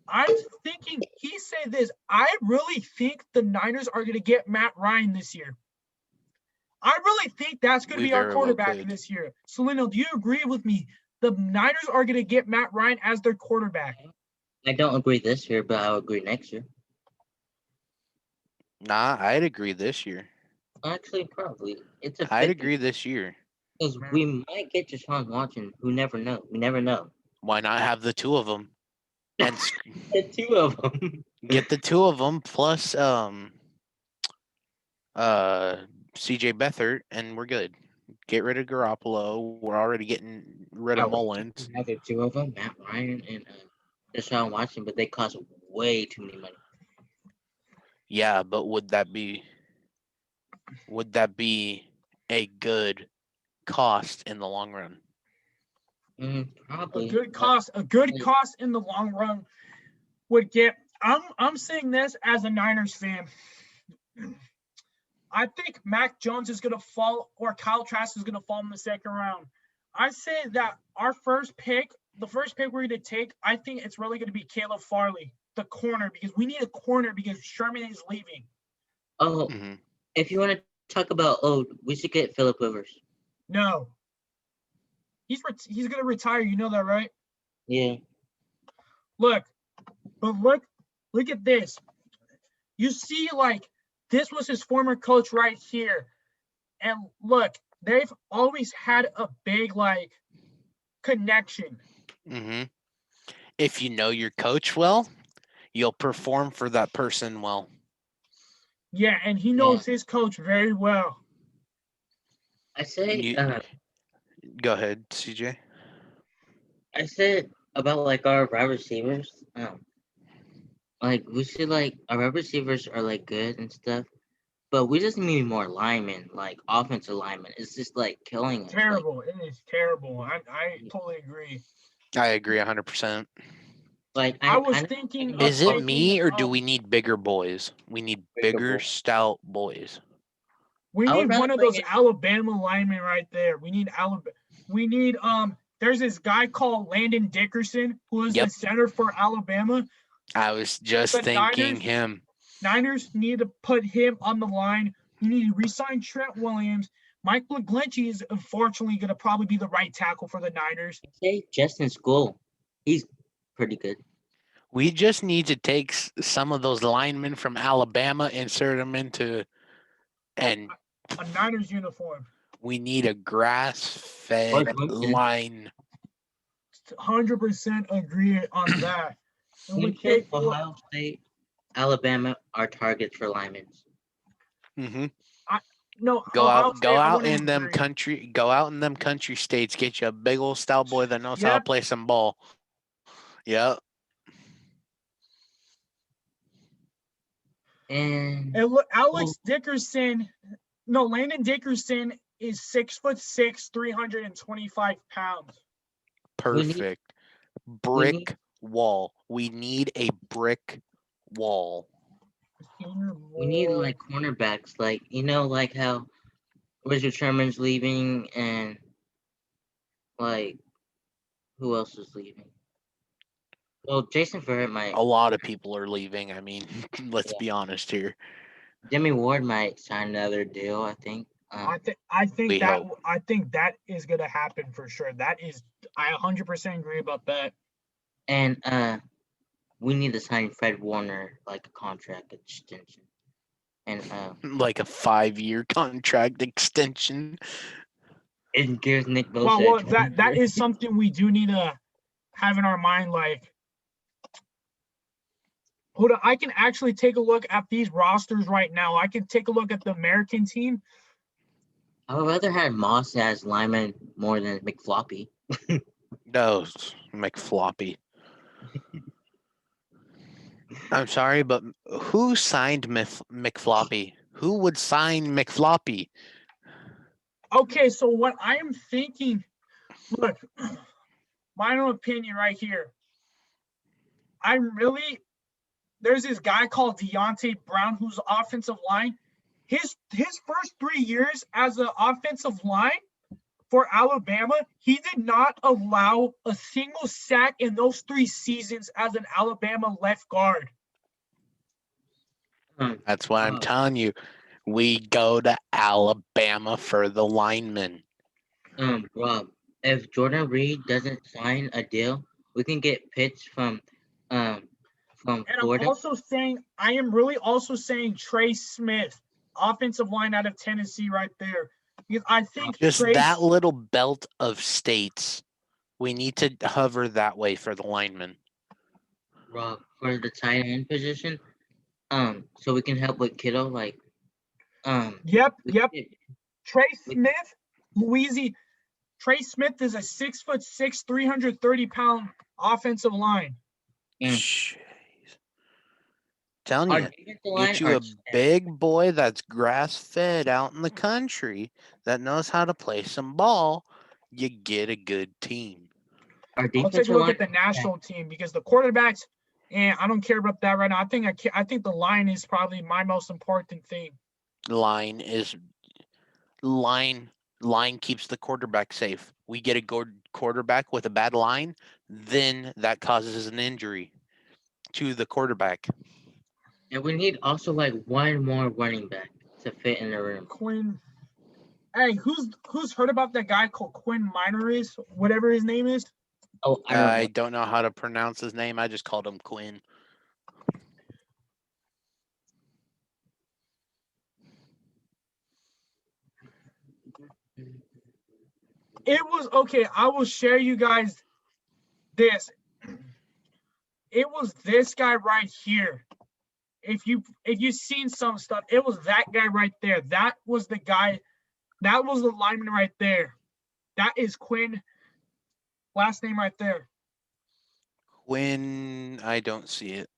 I'm thinking he said this. I really think the Niners are going to get Matt Ryan this year. I really think that's going to be our quarterback this year. Celano, do you agree with me? The Niners are going to get Matt Ryan as their quarterback. I don't agree this year, but I'll agree next year. Nah, I'd agree this year. Actually, probably. I'd agree this year. Because we might get Deshaun Watson. We never know. Why not have the two of them? And The two of them. get the two of them plus CJ Beathard, and we're good. Get rid of Garoppolo. We're already getting rid of Mullins. Have the two of them, Matt Ryan and Deshaun Watson, but they cost way too many money. Yeah, but would that be a good cost in the long run? Probably. A good cost in the long run would get. I'm saying this as a Niners fan. I think Mac Jones is going to fall, or Kyle Trask is going to fall in the second round. I say that the first pick we're going to take, I think it's really going to be Caleb Farley, the corner, because we need a corner because Sherman is leaving. Oh, if you want to talk about, we should get Phillip Rivers. No. He's going to retire. You know that, right? Yeah. Look at this. You see, like, this was his former coach right here. And look, they've always had a big, like, connection. If you know your coach well, you'll perform for that person well. Yeah, and he knows his coach very well. I say, go ahead, CJ. I said about, like, our wide receivers. Like, we should, like, our wide receivers are, like, good and stuff, but we just need more linemen, like, offensive linemen. It's just, like, killing us. Terrible. It is terrible. I totally agree. I agree 100%. Like, I was thinking. Is it me, or do we need bigger boys? We need bigger, stout boys. We need one of those Alabama linemen right there. We need there's this guy called Landon Dickerson who is the center for Alabama. I was just thinking him. Niners need to put him on the line. You need to re-sign Trent Williams. Mike McGlinchey is unfortunately going to probably be the right tackle for the Niners. Say Justin School. He's pretty good. We just need to take some of those linemen from Alabama, insert them into, and A Niners uniform. we need a grass-fed line. 100% agree on that. And we Clemson, take Ohio State, Alabama are targets for linemen. Mm-hmm. no Go Ohio out, State, go I out wouldn't in them agree. country, go out in them country states. Get you a big old style boy that knows how to Yep. play some ball. Yep. And look, Alex Dickerson, no, Landon Dickerson is 6'6", 325 pounds. Perfect. we need Brick wall. We need a brick wall. Senior we need bowl. like cornerbacks, like like how Richard Sherman's leaving, and like who else is leaving? Well, Jason Verrett might. A lot of people are leaving. I mean, let's Yeah. be honest here. Jimmy Ward might sign another deal. I think. I think We that hope. I think that is gonna happen for sure. That is, I 100% agree about that. And we need to sign Fred Warner like a contract extension. And Like a 5-year contract extension. it gives Nick Bosa. Well, that is something we do need to have in our mind. Like, hold on, I can actually take a look at these rosters right now. I can take a look at the American team. I would rather have Moss as lineman more than McFloppy. No, McFloppy. I'm sorry, but who signed McFloppy? Who would sign McFloppy? Okay, so what I am thinking, look, my own opinion right here. There's this guy called Deontay Brown who's offensive line. His first 3 years as an offensive line for Alabama, he did not allow a single sack in those 3 seasons as an Alabama left guard. That's why I'm telling you. We go to Alabama for the linemen. Rob, if Jordan Reed doesn't sign a deal, we can get Pitts from And Florida. I am really also saying Trey Smith, offensive line out of Tennessee, right there. Because I think just that little belt of states, we need to hover that way for the linemen. Rob, for the tight end position, so we can help with Kittle, like, Yep. Trey Smith, Louisiana. Trey Smith is a 6'6", 330-pound offensive line. Jeez. Telling you, get you a big boy that's grass fed out in the country that knows how to play some ball, you get a good team. I'll take a look at the national team because the quarterbacks, and I don't care about that right now. I think the line is probably my most important thing. Line keeps the quarterback safe. We get a good quarterback with a bad line, then that causes an injury to the quarterback. And we need also like one more running back to fit in the room. Quinn. Hey, who's heard about that guy called Quinn Meinerz, whatever his name is? Oh, I don't know how to pronounce his name. I just called him Quinn. It was okay. I will share you guys this. It was this guy right here. If you've seen some stuff, it was that guy right there. That was the guy. That was the lineman right there. That is Quinn. Last name right there. Quinn, I don't see it.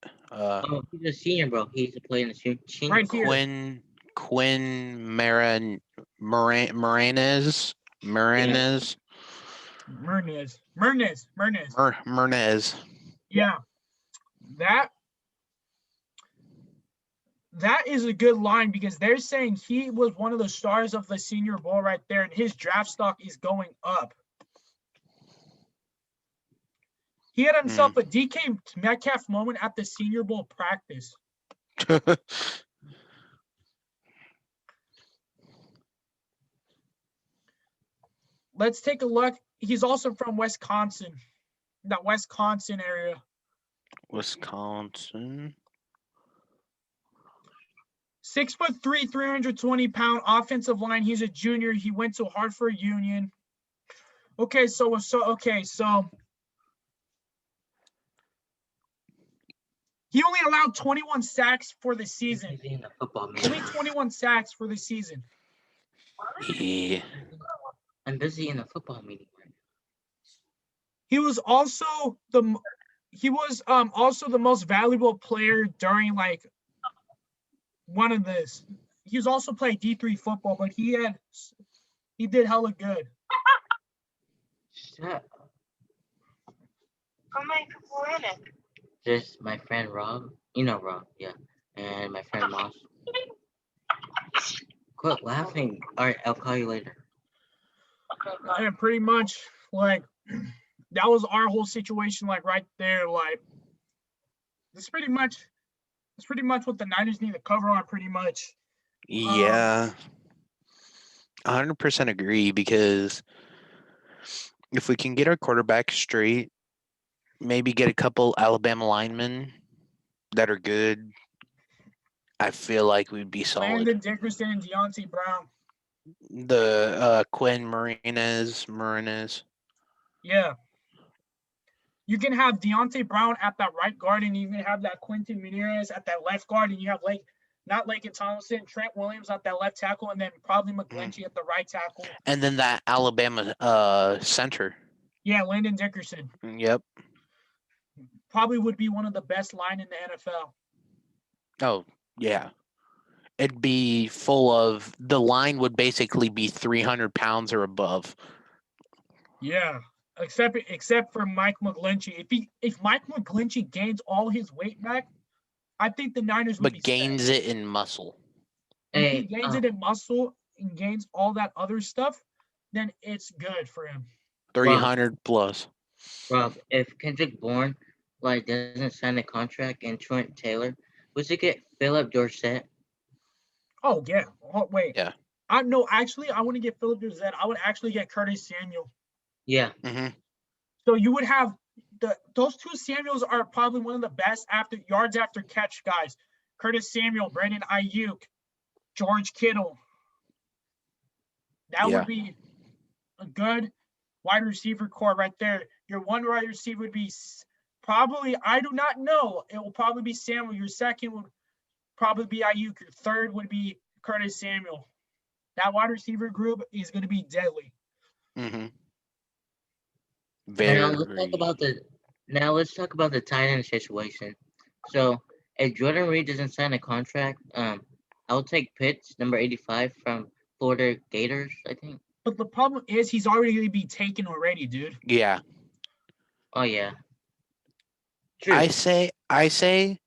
He's a senior, bro. He's playing the senior. Right here. Quinn Moranez. Yeah. That is a good line because they're saying he was one of the stars of the Senior Bowl right there, and his draft stock is going up. He had himself a DK Metcalf moment at the Senior Bowl practice. Let's take a look. He's also from Wisconsin. that Wisconsin area. Wisconsin. 6'3", 320-pound offensive line. He's a junior. He went to Hartford Union. Okay, so he only allowed 21 sacks for the season. He's in a football meeting. Only 21 sacks for the season. Yeah. I'm busy in a football meeting right now. He was also the most valuable player during like one of this. He was also playing D3 football, but he did hella good. Shut up. How many people were in it? Just my friend Rob. You know Rob, yeah. And my friend Moss. Quit laughing. Alright, I'll call you later. Okay, bye. And pretty much like that was our whole situation, like right there. Like that's pretty much what the Niners need to cover on, pretty much. Yeah. 100% agree, because if we can get our quarterback straight, maybe get a couple Alabama linemen that are good, I feel like we'd be solid. Landon Dickerson and Deontay Brown. The Quinn Martinez. Yeah. You can have Deontay Brown at that right guard, and you can have that Quentin Menierez at that left guard, and you have not Laken Tomlinson, Trent Williams at that left tackle, and then probably McGlinchey at the right tackle. And then that Alabama center. Yeah, Landon Dickerson. Yep. Probably would be one of the best line in the NFL. Oh, yeah. It'd be full of, the line would basically be 300 pounds or above. Yeah. Except for Mike McGlinchey. If Mike McGlinchey gains all his weight back, I think the Niners would be But gains set. it in muscle. If he gains it in muscle and gains all that other stuff, then it's good for him. 300 plus. Rob, if Kendrick Bourne doesn't sign a contract and Trent Taylor, would you get Philip Dorsett? Oh yeah. Oh, wait. Yeah. No, actually, I wouldn't get Philip Dorsett. I would actually get Curtis Samuel. Yeah. Mm-hmm. So you would have those two Samuels are probably one of the best yards after catch guys. Curtis Samuel, Brandon Ayuk, George Kittle. That would be a good wide receiver core right there. Your one wide receiver would be probably, I do not know. It will probably be Samuel. Your second would probably be Ayuk. Your third would be Curtis Samuel. That wide receiver group is going to be deadly. Mm-hmm. Now let's talk about the tight end situation. So if Jordan Reed doesn't sign a contract, I'll take Pitts, number 85 from Florida Gators, I think. But the problem is he's already going to be taken already, dude. Yeah. Oh yeah. True. I say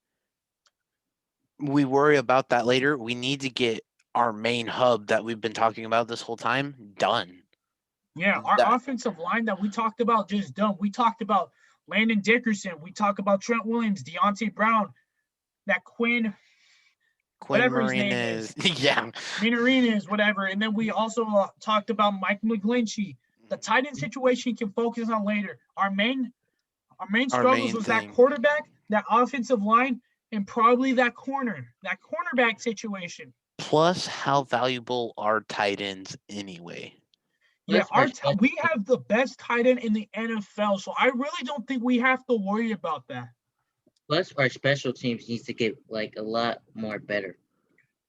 we worry about that later. We need to get our main hub that we've been talking about this whole time done. Yeah, our offensive line that we talked about just done. We talked about Landon Dickerson. We talked about Trent Williams, Deontay Brown, that Quinn whatever his name is. Yeah. Martinez, whatever. And then we also talked about Mike McGlinchey. The tight end situation can focus on later. Our main struggles was that quarterback, that offensive line, and probably that cornerback situation. Plus, how valuable are tight ends anyway? Yeah, we have the best tight end in the NFL, so I really don't think we have to worry about that. Plus, our special teams needs to get a lot more better.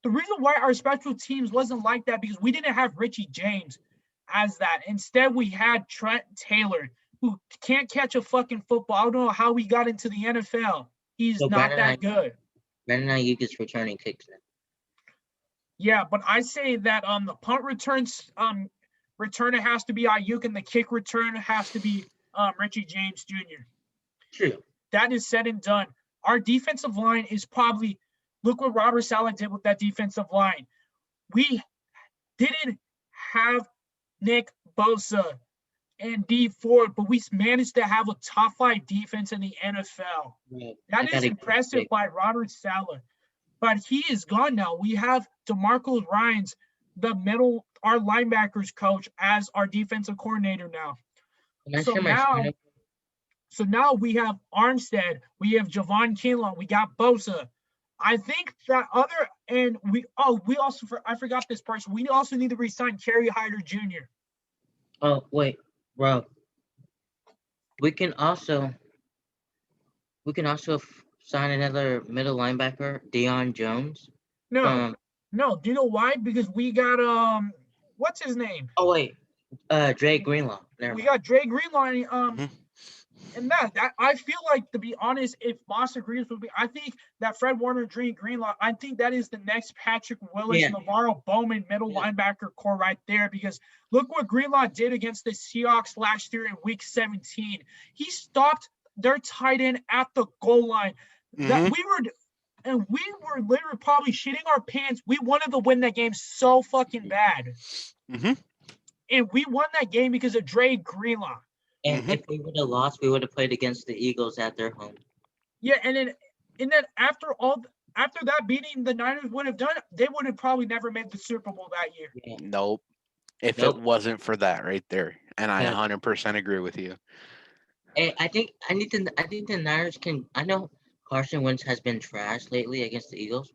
The reason why our special teams wasn't like that because we didn't have Richie James as that. Instead, we had Trent Taylor, who can't catch a fucking football. I don't know how he got into the NFL. He's not that good. Brandon Ayuk is returning kicks now. Yeah, but I say that the punt returns returner has to be Ayuk and the kick return has to be Richie James Jr. True. That is said and done. Our defensive line is probably look what Robert Saleh did with that defensive line. We didn't have Nick Bosa and Dee Ford, but we managed to have a top 5 defense in the NFL. Right. That is impressive by Robert Saleh. But he is gone now. We have DeMarco Ryans, our linebackers coach, as our defensive coordinator now. So now, So now we have Armstead, we have Javon Kinlaw, we got Bosa. I think that other and we also I forgot this person. We also need to resign Kerry Hyder Jr. Oh wait, bro. We can also sign another middle linebacker, Deion Jones. No, no. Do you know why? Because we got what's his name? Oh wait, Dre Greenlaw. Never We mind. got Dre Greenlaw. Mhm. And that I feel like, to be honest, if Moss agrees with me, I think that Fred Warner, Dre Greenlaw, I think that is the next Patrick Willis, Yeah. Navarro Bowman middle Yeah. linebacker core right there. Because look what Greenlaw did against the Seahawks last year in Week 17. He stopped their tight end at the goal line. That Mhm. we were literally probably shitting our pants. We wanted to win that game so fucking bad, Mhm. and we won that game because of Dre Greenlaw. And Mhm. if we would have lost, we would have played against the Eagles at their home. Yeah, and then after that beating the Niners would have done, they would have probably never made the Super Bowl that year. Yeah. Nope. If Nope. it wasn't for that right there, and I Yeah. 100% agree with you. Hey, I think the Niners can. I know Carson Wentz has been trash lately against the Eagles.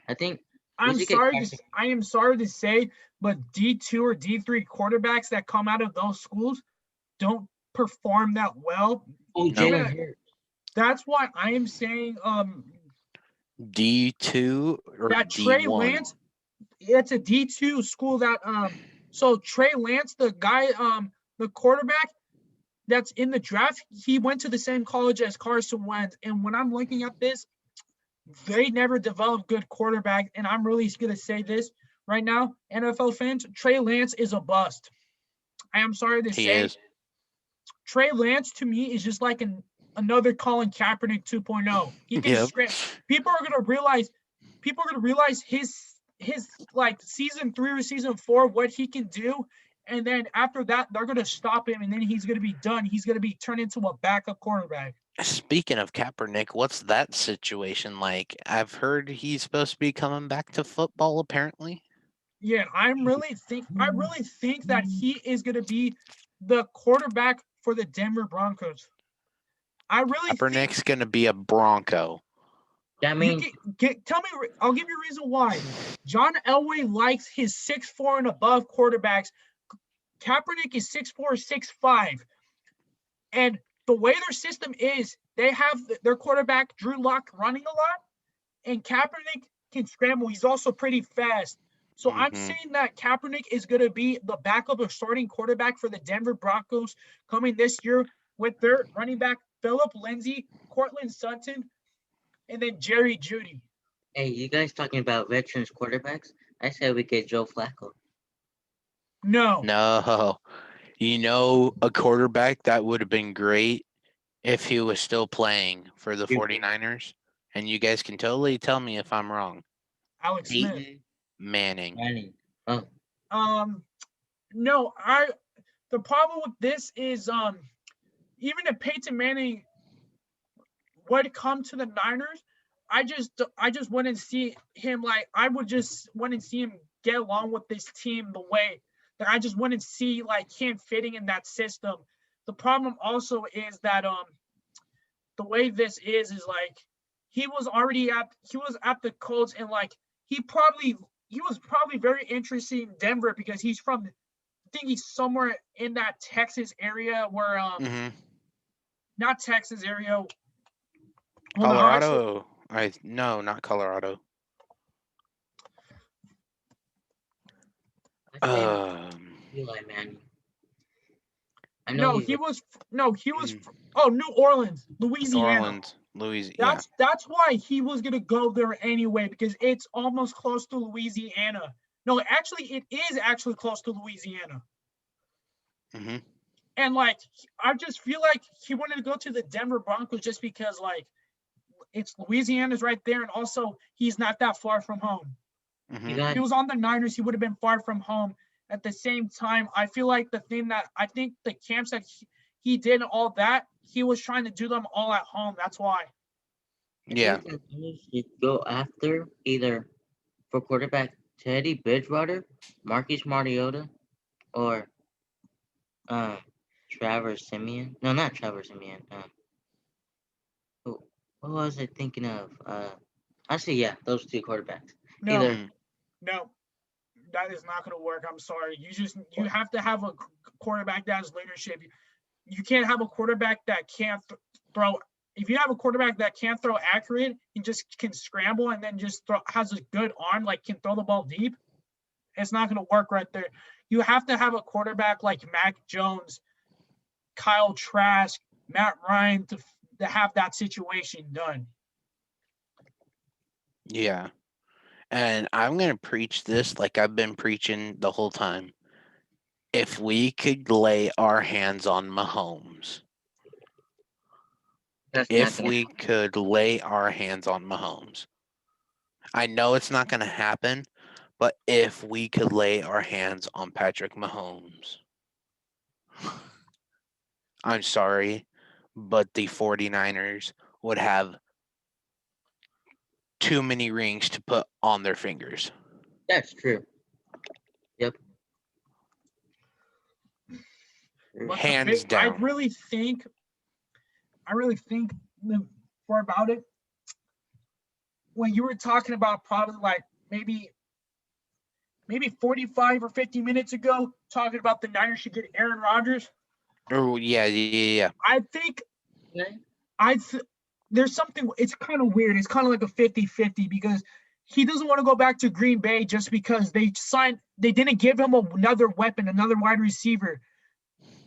I think we should get Carson. I am sorry to say, but D2 or D3 quarterbacks that come out of those schools don't perform that well. Oh, No. Jalen Hurts. That's why I am saying D2 or that Trey D1. Lance, it's a D2 school that so Trey Lance, the guy the quarterback that's in the draft, he went to the same college as Carson Wentz. And when I'm looking at this, they never developed good quarterback. And I'm really going to say this right now, NFL fans, Trey Lance is a bust. I am sorry to He say, is. Trey Lance to me is just like another Colin Kaepernick 2.0. He can Yep. People are going to realize his like season 3 or season 4 what he can do. And then after that, they're going to stop him, and then he's going to be done. He's going to be turned into a backup quarterback. Speaking of Kaepernick, what's that situation like? I've heard he's supposed to be coming back to football, apparently. Yeah, I really think that he is going to be the quarterback for the Denver Broncos. I really think Kaepernick's going to be a Bronco. That means tell me. I'll give you a reason why. John Elway likes his 6'4" and above quarterbacks. Kaepernick is 6'4", 6'5", and the way their system is, they have their quarterback Drew Lock running a lot, and Kaepernick can scramble. He's also pretty fast. So I'm saying that Kaepernick is going to be the backup or starting quarterback for the Denver Broncos coming this year with their running back Philip Lindsay, Cortland Sutton, and then Jerry Jeudy. hey, you guys talking about veterans quarterbacks? I said we get Joe Flacco. No. No. You know, a quarterback that would have been great if he was still playing for the 49ers. And you guys can totally tell me if I'm wrong. Alex Smith. Peyton Manning. Oh, No, the problem with this is even if Peyton Manning would come to the Niners, I just wouldn't see him like I would just want to see him get along with this team the way that I just wouldn't see like him fitting in that system. The problem also is that the way this is like he was at the Colts, and like he was probably very interested in Denver because he's from, I think he's somewhere in that Texas area where not Texas area. Colorado. No, not Colorado. Eli Manning. I No, know he was New Orleans, Louisiana. Louisiana. That's why he was gonna go there anyway, because it's almost close to Louisiana. No, actually, it is actually close to Louisiana. And like, I just feel like he wanted to go to the Denver Broncos just because like it's Louisiana's right there, and also he's not that far from home. If he was on the Niners, he would have been far from home. At the same time, I feel like the thing that I think the camps that he did all that, he was trying to do them all at home. That's why. Yeah. You go after either for quarterback Teddy Bridgewater, Marcus Mariota, or Trevor Siemian. No, not Trevor Siemian. What was I thinking of? Actually, yeah, those two quarterbacks. No, Either Mm. no, that is not going to work. I'm sorry. You have to have a quarterback that has leadership. You can't have a quarterback that can't throw. If you have a quarterback that can't throw accurate and just can scramble and then just has a good arm, like can throw the ball deep, it's not going to work right there. You have to have a quarterback like Mac Jones, Kyle Trask, Matt Ryan to have that situation done. Yeah. And I'm going to preach this like I've been preaching the whole time. If we could lay our hands on Mahomes, that's not if gonna we could lay our hands on Mahomes, I know it's not going to happen, but if we could lay our hands on Patrick Mahomes, I'm sorry, but the 49ers would have too many rings to put on their fingers. That's true. Yep. But Hands I down. really think for about it when you were talking about probably like maybe 45 or 50 minutes ago, talking about the Niners should get Aaron Rodgers. Oh, yeah. I think Okay. there's something, it's kind of weird. It's kind of like a 50-50 because he doesn't want to go back to Green Bay just because they didn't give him another weapon, another wide receiver.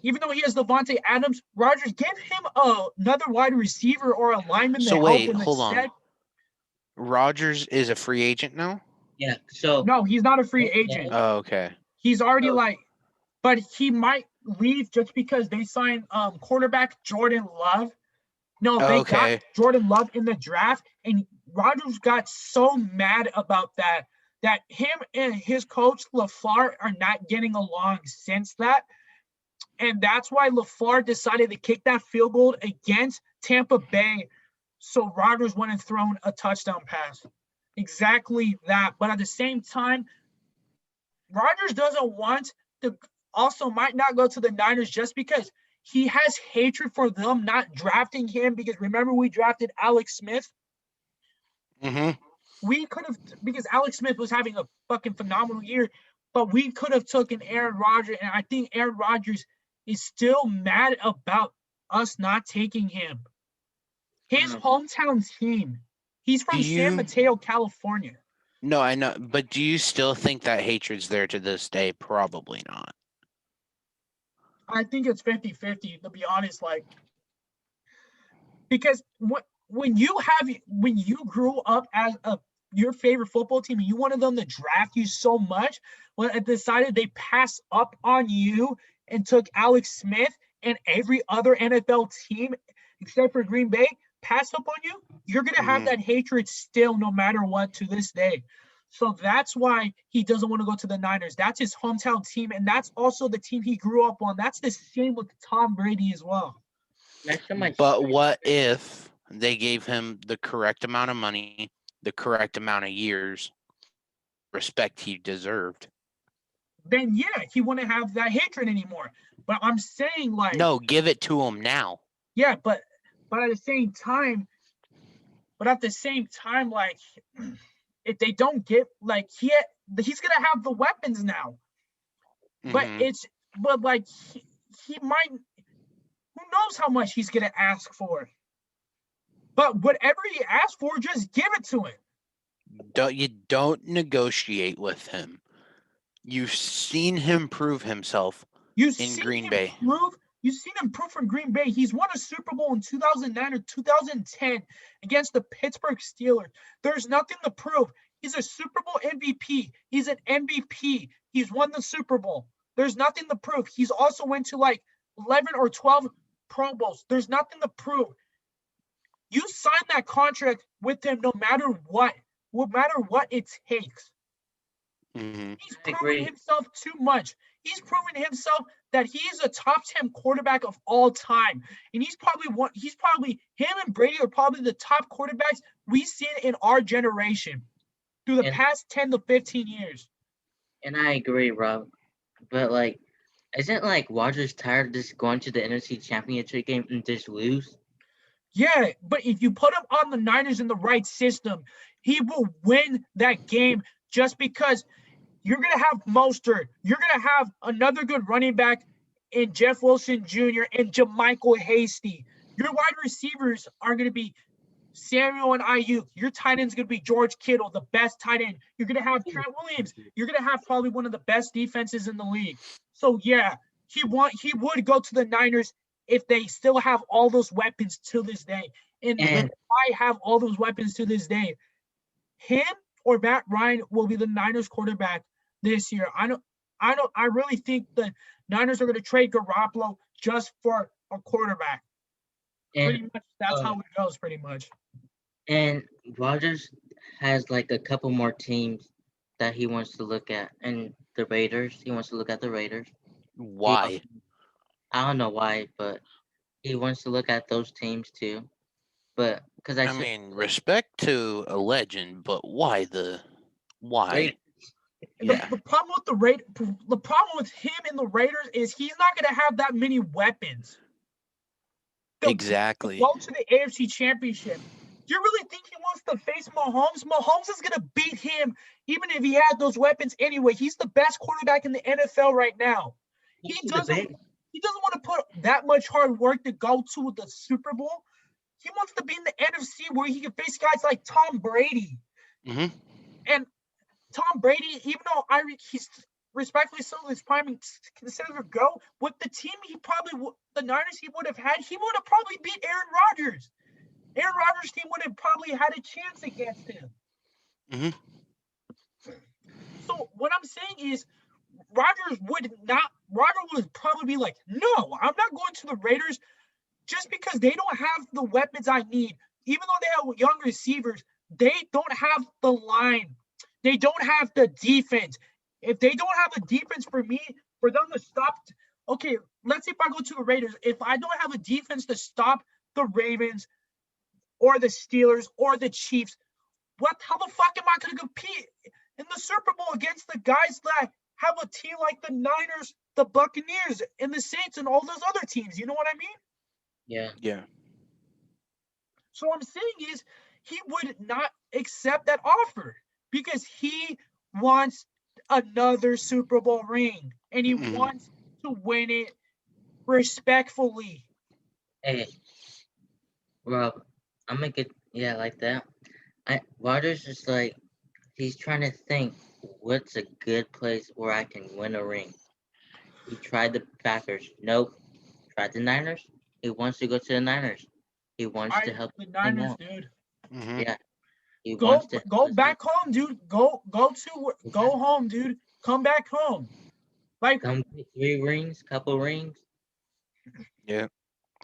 Even though he has Devontae Adams, Rodgers, give him another wide receiver or a lineman to So help wait, him hold on. instead. Rodgers is a free agent now? Yeah. So No, he's not a free okay. agent. Oh, okay. He's already So but he might leave just because they signed quarterback Jordan Love. No, they got Okay. Jordan Love in the draft, and Rodgers got so mad about that him and his coach LaFleur are not getting along since that. And that's why LaFleur decided to kick that field goal against Tampa Bay. So Rodgers went and thrown a touchdown pass. Exactly that. But at the same time, Rodgers doesn't want to also might not go to the Niners just because he has hatred for them not drafting him. Because remember, we drafted Alex Smith. Mm-hmm. We could have, because Alex Smith was having a fucking phenomenal year, but we could have taken Aaron Rodgers, and I think Aaron Rodgers is still mad about us not taking him. His hometown team. He's from San Mateo, California. No, I know, but do you still think that hatred's there to this day? Probably not. I think it's 50-50, to be honest. Like, because when you grew up as your favorite football team and you wanted them to draft you so much, when it decided they passed up on you and took Alex Smith and every other NFL team except for Green Bay passed up on you, you're gonna have that hatred still no matter what to this day. So that's why he doesn't want to go to the Niners. That's his hometown team, and that's also the team he grew up on. That's the same with Tom Brady as well. But what if they gave him the correct amount of money, the correct amount of years, respect he deserved? Then yeah, he wouldn't have that hatred anymore. But I'm saying like No, give it to him now. yeah, but at the same time, like if they don't get like he's gonna have the weapons now. But Mhm. like he might, who knows how much he's gonna ask for. But whatever he asks for, just give it to him. You don't negotiate with him. You've seen him prove himself You've in seen Green him Bay. You've seen him prove from Green Bay. He's won a Super Bowl in 2009 or 2010 against the Pittsburgh Steelers. There's nothing to prove. He's a Super Bowl MVP. He's an MVP. He's won the Super Bowl. There's nothing to prove. He's also went to like 11 or 12 Pro Bowls. There's nothing to prove. You signed that contract with him no matter what it takes. Mhm. He's proven himself too much. He's proven himself that he is a top 10 quarterback of all time. And he's probably him and Brady are probably the top quarterbacks we've seen in our generation through the past 10 to 15 years. And I agree, Rob. But like, isn't like Rodgers tired of just going to the NFC Championship game and just lose? Yeah, but if you put him on the Niners in the right system, he will win that game just because you're going to have Mostert. You're going to have another good running back in Jeff Wilson Jr. and JaMychal Hasty. Your wide receivers are going to be Samuel and Ayuk. Your tight end is going to be George Kittle, the best tight end. You're going to have Trent Williams. You're going to have probably one of the best defenses in the league. So, yeah, he would go to the Niners if they still have all those weapons to this day. And And I have all those weapons to this day. Him or Matt Ryan will be the Niners quarterback this year. I really think the Niners are going to trade Garoppolo just for a quarterback. Pretty and much that's how it goes, pretty much. and Rogers has like a couple more teams that he wants to look at, and the Raiders. He wants to look at the Raiders. Why? I don't know why, but he wants to look at those teams too. But because I mean, respect to a legend, but why? Raiders. Yeah. The problem with him and the Raiders is he's not going to have that many weapons. Exactly. Go to the AFC Championship. Do you really think he wants to face Mahomes? Mahomes is going to beat him even if he had those weapons anyway. He's the best quarterback in the NFL right now. He doesn't want to put that much hard work to go to the Super Bowl. He wants to be in the NFC where he can face guys like Tom Brady. hmm And Tom Brady, even though he's respectfully so his prime considered a go, with the team the Niners he would have had, he would have probably beat Aaron Rodgers. Aaron Rodgers' team would have probably had a chance against him. So what I'm saying is Rodgers would probably be like, no, I'm not going to the Raiders just because they don't have the weapons I need. Even though they have young receivers, they don't have the line. They don't have the defense. If they don't have a defense for them to stop, okay, let's say if I go to the Raiders, if I don't have a defense to stop the Ravens or the Steelers or the Chiefs, how the fuck am I going to compete in the Super Bowl against the guys that have a team like the Niners, the Buccaneers, and the Saints and all those other teams? You know what I mean? Yeah. So what I'm saying is he would not accept that offer because he wants another Super Bowl ring and he wants to win it respectfully. Hey, Rob, I'm gonna get like that. Rodgers is like he's trying to think what's a good place where I can win a ring. He tried the Packers. Nope. Tried the Niners. He wants to go to the Niners. He wants to help the team Niners, out. dude. Yeah. He Go wants to back home, dude. Go home, dude. Come back home. Like come get 3 rings, couple rings. Yeah.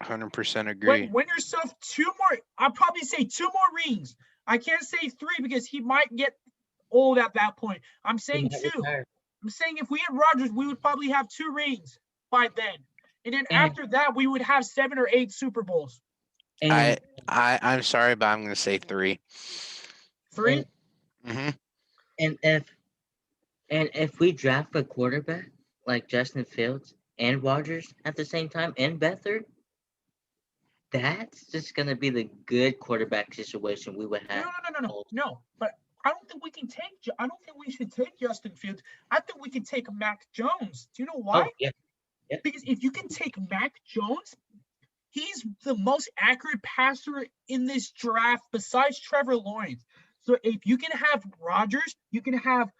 100% agree. win yourself 2 more. I'd probably say 2 more rings. I can't say 3 because he might get old at that point. I'm saying 2. Retire. I'm saying if we had Rodgers, we would probably have 2 rings by then. And then after that, we would have 7 or 8 Super Bowls. And I'm sorry, but I'm going to say 3. 3? And if we draft a quarterback like Justin Fields and Rodgers at the same time and Beathard, that's just gonna be the good quarterback situation we would have. No. But I don't think we should take Justin Fields. I think we can take Mac Jones. Do you know why? Oh, yeah. Because if you can take Mac Jones, he's the most accurate passer in this draft besides Trevor Lawrence. So if you can have Rodgers, you can have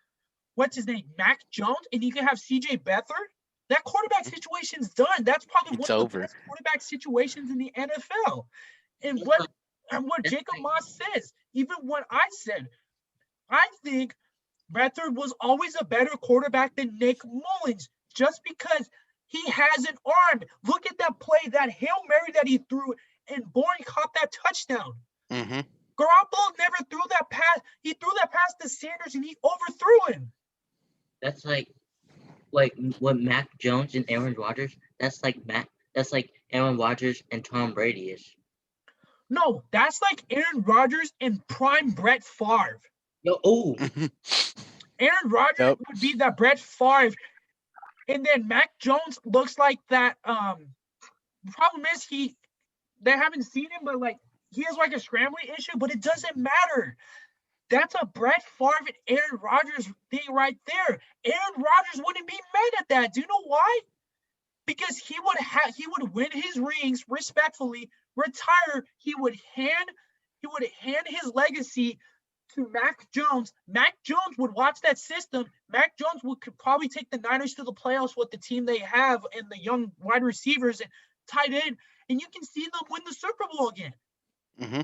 Mac Jones, and you can have CJ Beathard. That quarterback situation's done. That's probably It's one of over. the best quarterback situations in the NFL. And what Jacob Moss says, even what I said, I think Beathard was always a better quarterback than Nick Mullins just because he has an arm. Look at that play, that Hail Mary that he threw, and Bourne caught that touchdown. Garoppolo never threw that pass. He threw that pass to Sanders, and he overthrew him. That's like what Mac Jones and Aaron Rodgers. That's like Aaron Rodgers and Tom Brady is. No, that's like Aaron Rodgers and prime Brett Favre. Aaron Rodgers would be that Brett Favre, and then Mac Jones looks like that. The problem is they haven't seen him, but like he has like a scrambling issue, but it doesn't matter. That's a Brett Favre and Aaron Rodgers thing right there. Aaron Rodgers wouldn't be mad at that. Do you know why? Because he would win his rings respectfully, retire. He would hand his legacy to Mac Jones. Mac Jones would watch that system. Mac Jones could probably take the Niners to the playoffs with the team they have and the young wide receivers and tight end, and you can see them win the Super Bowl again. Mm-hmm.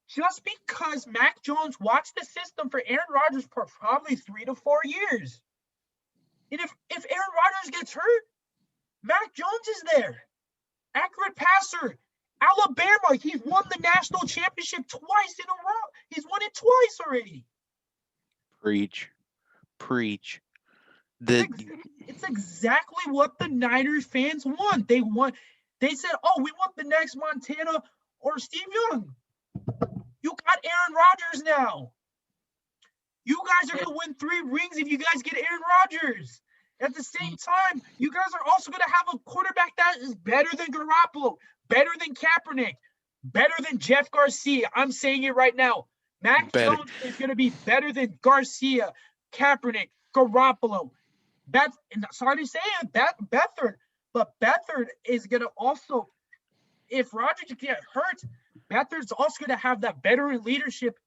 Just because Mac Jones watched the system for Aaron Rodgers for probably 3 to 4 years. And if Aaron Rodgers gets hurt, Mac Jones is there. Accurate passer. Alabama, he's won the national championship twice in a row. He's won it twice already. Preach. It's exactly what the Niners fans want. They said, oh, we want the next Montana or Steve Young. You got Aaron Rodgers now. You guys are going to win 3 rings if you guys get Aaron Rodgers. At the same time, you guys are also going to have a quarterback that is better than Garoppolo, better than Kaepernick, better than Jeff Garcia. I'm saying it right now. Mac Jones is going to be better than Garcia, Kaepernick, Garoppolo. Sorry to say it, Beathard, but Beathard is going to also, if Rodgers get hurt, Beathard's also going to have that veteran leadership.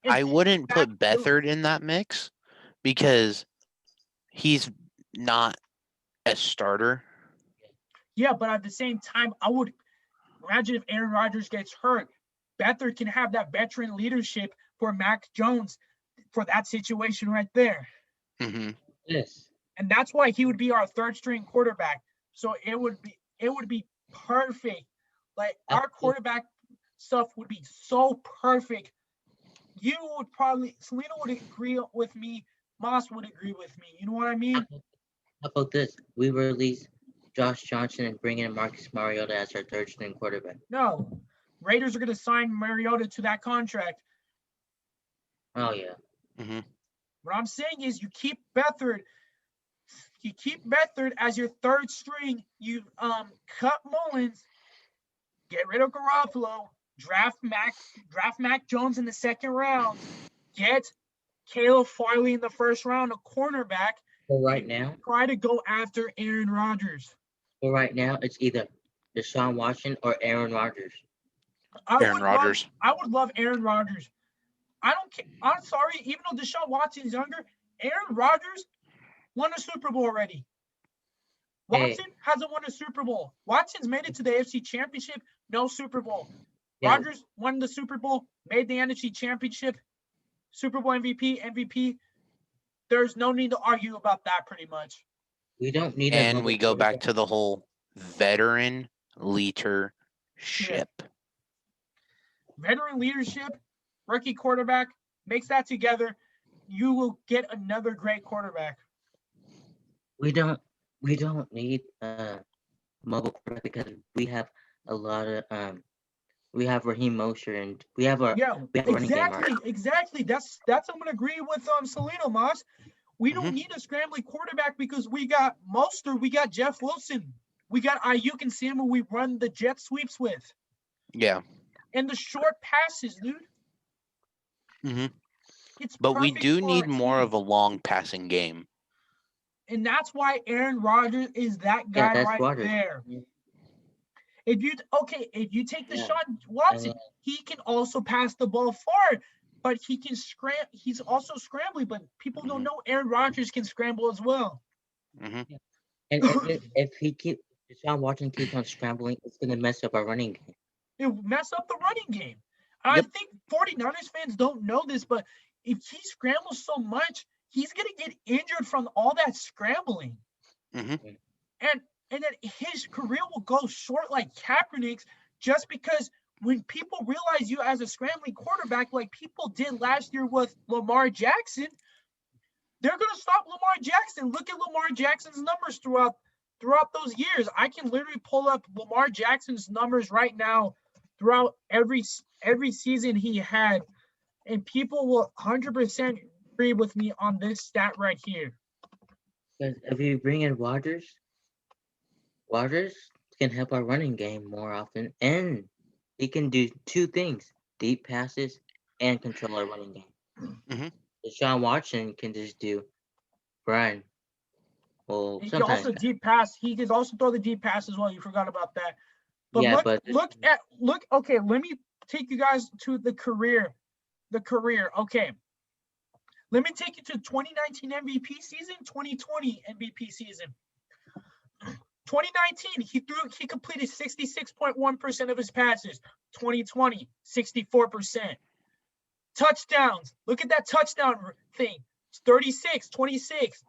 I wouldn't put Beathard in that mix because he's not a starter. Yeah, but at the same time, I would imagine if Aaron Rodgers gets hurt, Beathard can have that veteran leadership for Mac Jones for that situation right there. Mm-hmm. Yes. And that's why he would be our 3rd string quarterback. So it would be perfect. Like our quarterback stuff would be so perfect. You would probably, Selena would agree with me. Moss would agree with me. You know what I mean? How about this? We release Josh Johnson and bring in Marcus Mariota as our 3rd string quarterback. No. Raiders are going to sign Mariota to that contract. Oh, yeah. Mm-hmm. What I'm saying is you keep Beathard as your 3rd string. You cut Mullins, get rid of Garoppolo, draft Mac Jones in the 2nd round, get Caleb Farley in the 1st round, a cornerback. For right now, try to go after Aaron Rodgers. For right now, it's either Deshaun Watson or Aaron Rodgers. I would love Aaron Rodgers. I don't care. I'm sorry, even though Deshaun Watson's younger, Aaron Rodgers won a Super Bowl already. Watson hasn't won a Super Bowl. Watson's made it to the AFC Championship, no Super Bowl. Yeah. Rodgers won the Super Bowl, made the NFC Championship, Super Bowl MVP. There's no need to argue about that pretty much. We don't need and we go back to the whole veteran leadership. Yeah. Veteran leadership, rookie quarterback, mix that together, you will get another great quarterback. We don't need mobile quarterback because we have a lot of we have Raheem Mostert and we have our exactly. That's I'm gonna agree with Celano Moss. We don't need a scrambling quarterback because we got Mostert, we got Jeff Wilson, we got Ayuk and Sam who we run the jet sweeps with. Yeah. And the short passes, dude. Mm-hmm. But we do need more of a long passing game. And that's why Aaron Rodgers is that guy there. If you take the shot, Watson, he can also pass the ball far, but he can scramble. He's also scrambling, but people don't know Aaron Rodgers can scramble as well. Mm-hmm. And if Deshaun Watson keeps on scrambling, it's going to mess up our running game. It will mess up the running game. I think 49ers fans don't know this, but if he scrambles so much, he's going to get injured from all that scrambling. Mm-hmm. And then his career will go short like Kaepernick's just because when people realize you as a scrambling quarterback, like people did last year with Lamar Jackson, they're going to stop Lamar Jackson. Look at Lamar Jackson's numbers throughout those years. I can literally pull up Lamar Jackson's numbers right now throughout every season he had, and people will 100% agree with me on this stat right here. Because if you bring in Rodgers can help our running game more often, and he can do two things: deep passes and control our running game. Mhm. Deshaun Watson can just do run. Well, He can sometimes, also deep pass. He can also throw the deep pass as well. You forgot about that. But yeah, look, but look. Okay, let me take you guys to the career. The career. Okay, let me take you to 2019 MVP season, 2020 MVP season. 2019, he completed 66.1% of his passes. 2020, 64%. Touchdowns. Look at that touchdown thing. It's 36, 26.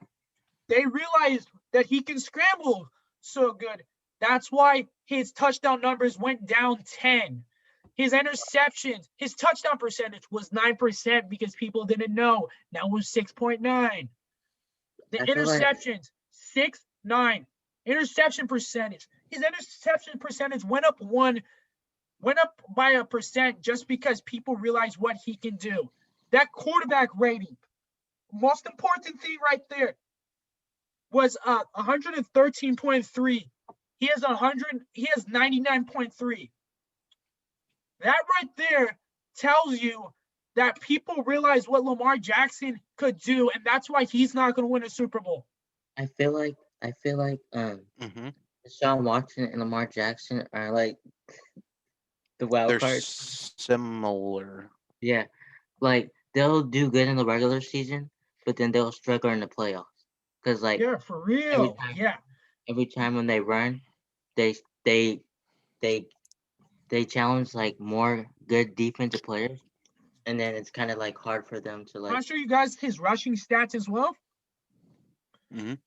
They realized that he can scramble so good. That's why his touchdown numbers went down 10. His interceptions, his touchdown percentage was 9% because people didn't know. Now it was 6.9. The I feel like interceptions, 6.9. Interception percentage. His interception percentage went up by a percent just because people realize what he can do. That quarterback rating, most important thing right there, was 113.3. He has 99.3. That right there tells you that people realize what Lamar Jackson could do, and that's why he's not going to win a Super Bowl. I feel like Mhm. Deshaun Watson and Lamar Jackson are like the wild They're card. similar. Yeah, like they'll do good in the regular season, but then they'll struggle in the playoffs. Cause like Yeah, for real. Yeah. every time when they run, they they they challenge like more good defensive players, and then it's kind of like hard for them to I'm like. not sure you guys his rushing stats as well. Mhm.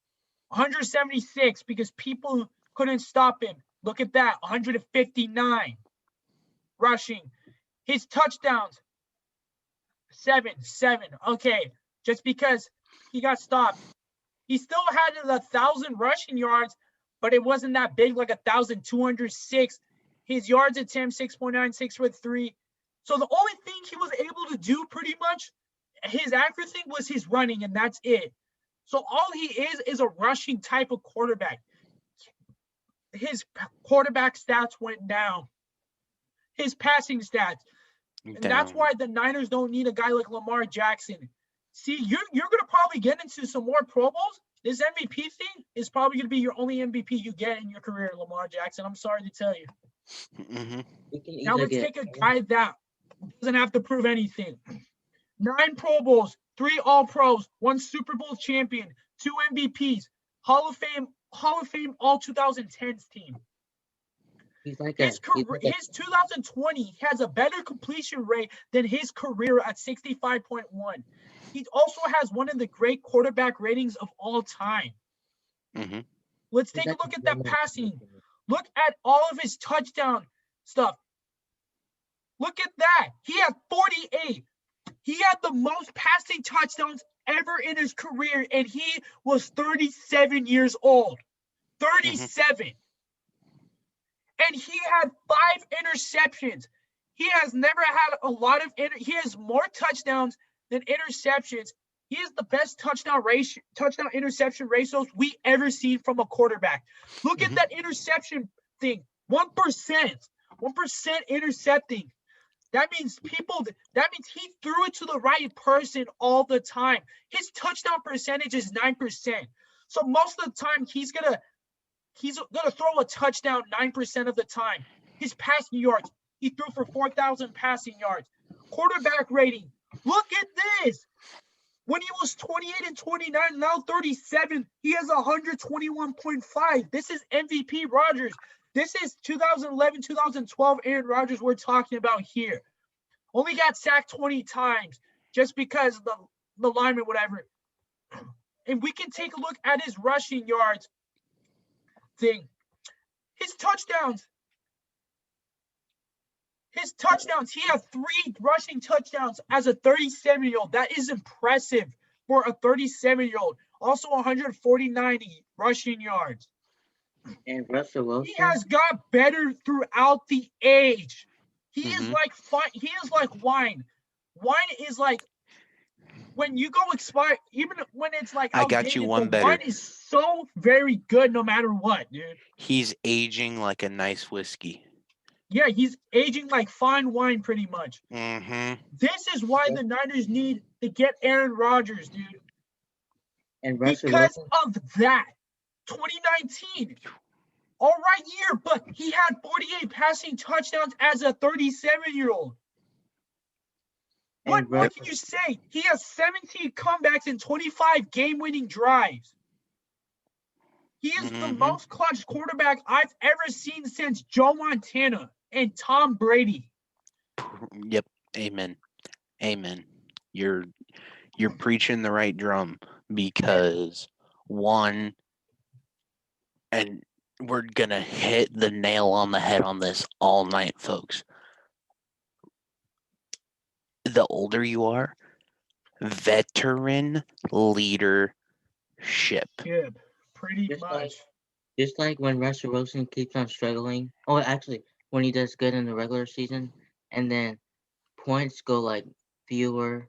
176 because people couldn't stop him. Look at that. 159 rushing. His touchdowns, 7. Okay, just because he got stopped. He still had 1,000 rushing yards, but it wasn't that big, like 1,206. His yards attempt 6.96 for 3. So the only thing he was able to do pretty much, his accuracy was his running, and that's it. So all he is a rushing type of quarterback. His quarterback stats went down. His passing stats. And that's Down. why the Niners don't need a guy like Lamar Jackson. See, you're going to probably get into some more Pro Bowls. This MVP thing is probably going to be your only MVP you get in your career, Lamar Jackson. I'm sorry to tell you. Mhm. We can Now either let's get take a guy that doesn't have to prove anything. 9 Pro Bowls, 3 All-Pros, 1 Super Bowl champion, 2 MVPs, Hall of Fame All 2010s team. he's like His he's career, like his 2020 has a better completion rate than his career at 65.1. He also has one of the great quarterback ratings of all time. Mhm. Let's he's take a like look at a that passing. Look at all of his touchdown stuff. Look at that. He had 48. He had the most passing touchdowns ever in his career, and he was 37 years old. 37. And he had 5 interceptions. He has never had a lot of he has more touchdowns than interceptions. He is the best touchdown interception ratios we ever seen from a quarterback. Look at that interception thing. 1%. 1% intercepting. That means he threw it to the right person all the time. His touchdown percentage is 9%. So most of the time he's gonna throw a touchdown 9% of the time. His passing yards, he threw for 4,000 passing yards. Quarterback rating, look at this. When he was 28 and 29, now 37, he has 121.5. This is MVP Rodgers. This is 2011, 2012 Aaron Rodgers we're talking about here. Only got sacked 20 times just because the lineman, whatever. And we can take a look at his rushing yards thing. His touchdowns. He had 3 rushing touchdowns as a 37-year-old. That is impressive for a 37-year-old. Also 149 rushing yards. and Russell Wilson. He has got better throughout the age. He is Mhm. like he is like wine. Wine is like when you go expire, even when it's like I got you outdated, one the better. wine is so very good no matter what, dude. He's aging like a nice whiskey. Yeah, he's aging like fine wine pretty much. Mm-hmm. This is why the Niners need to get Aaron Rodgers, dude. And Russell Because Wilson. of that. 2019. All right year, but he had 48 passing touchdowns as a 37-year-old. What And more Russell, can you say? He has 17 comebacks and 25 game-winning drives. He is the Mhm. most clutch quarterback I've ever seen since Joe Montana and Tom Brady. Yep. Amen. Amen. You're preaching the right drum because one, and we're gonna hit the nail on the head on this all night, folks. The older you are, veteran leadership. Yeah, pretty just much. like just like when Russell Wilson keeps on struggling. Oh, actually, when he does good in the regular season, and then points go like fewer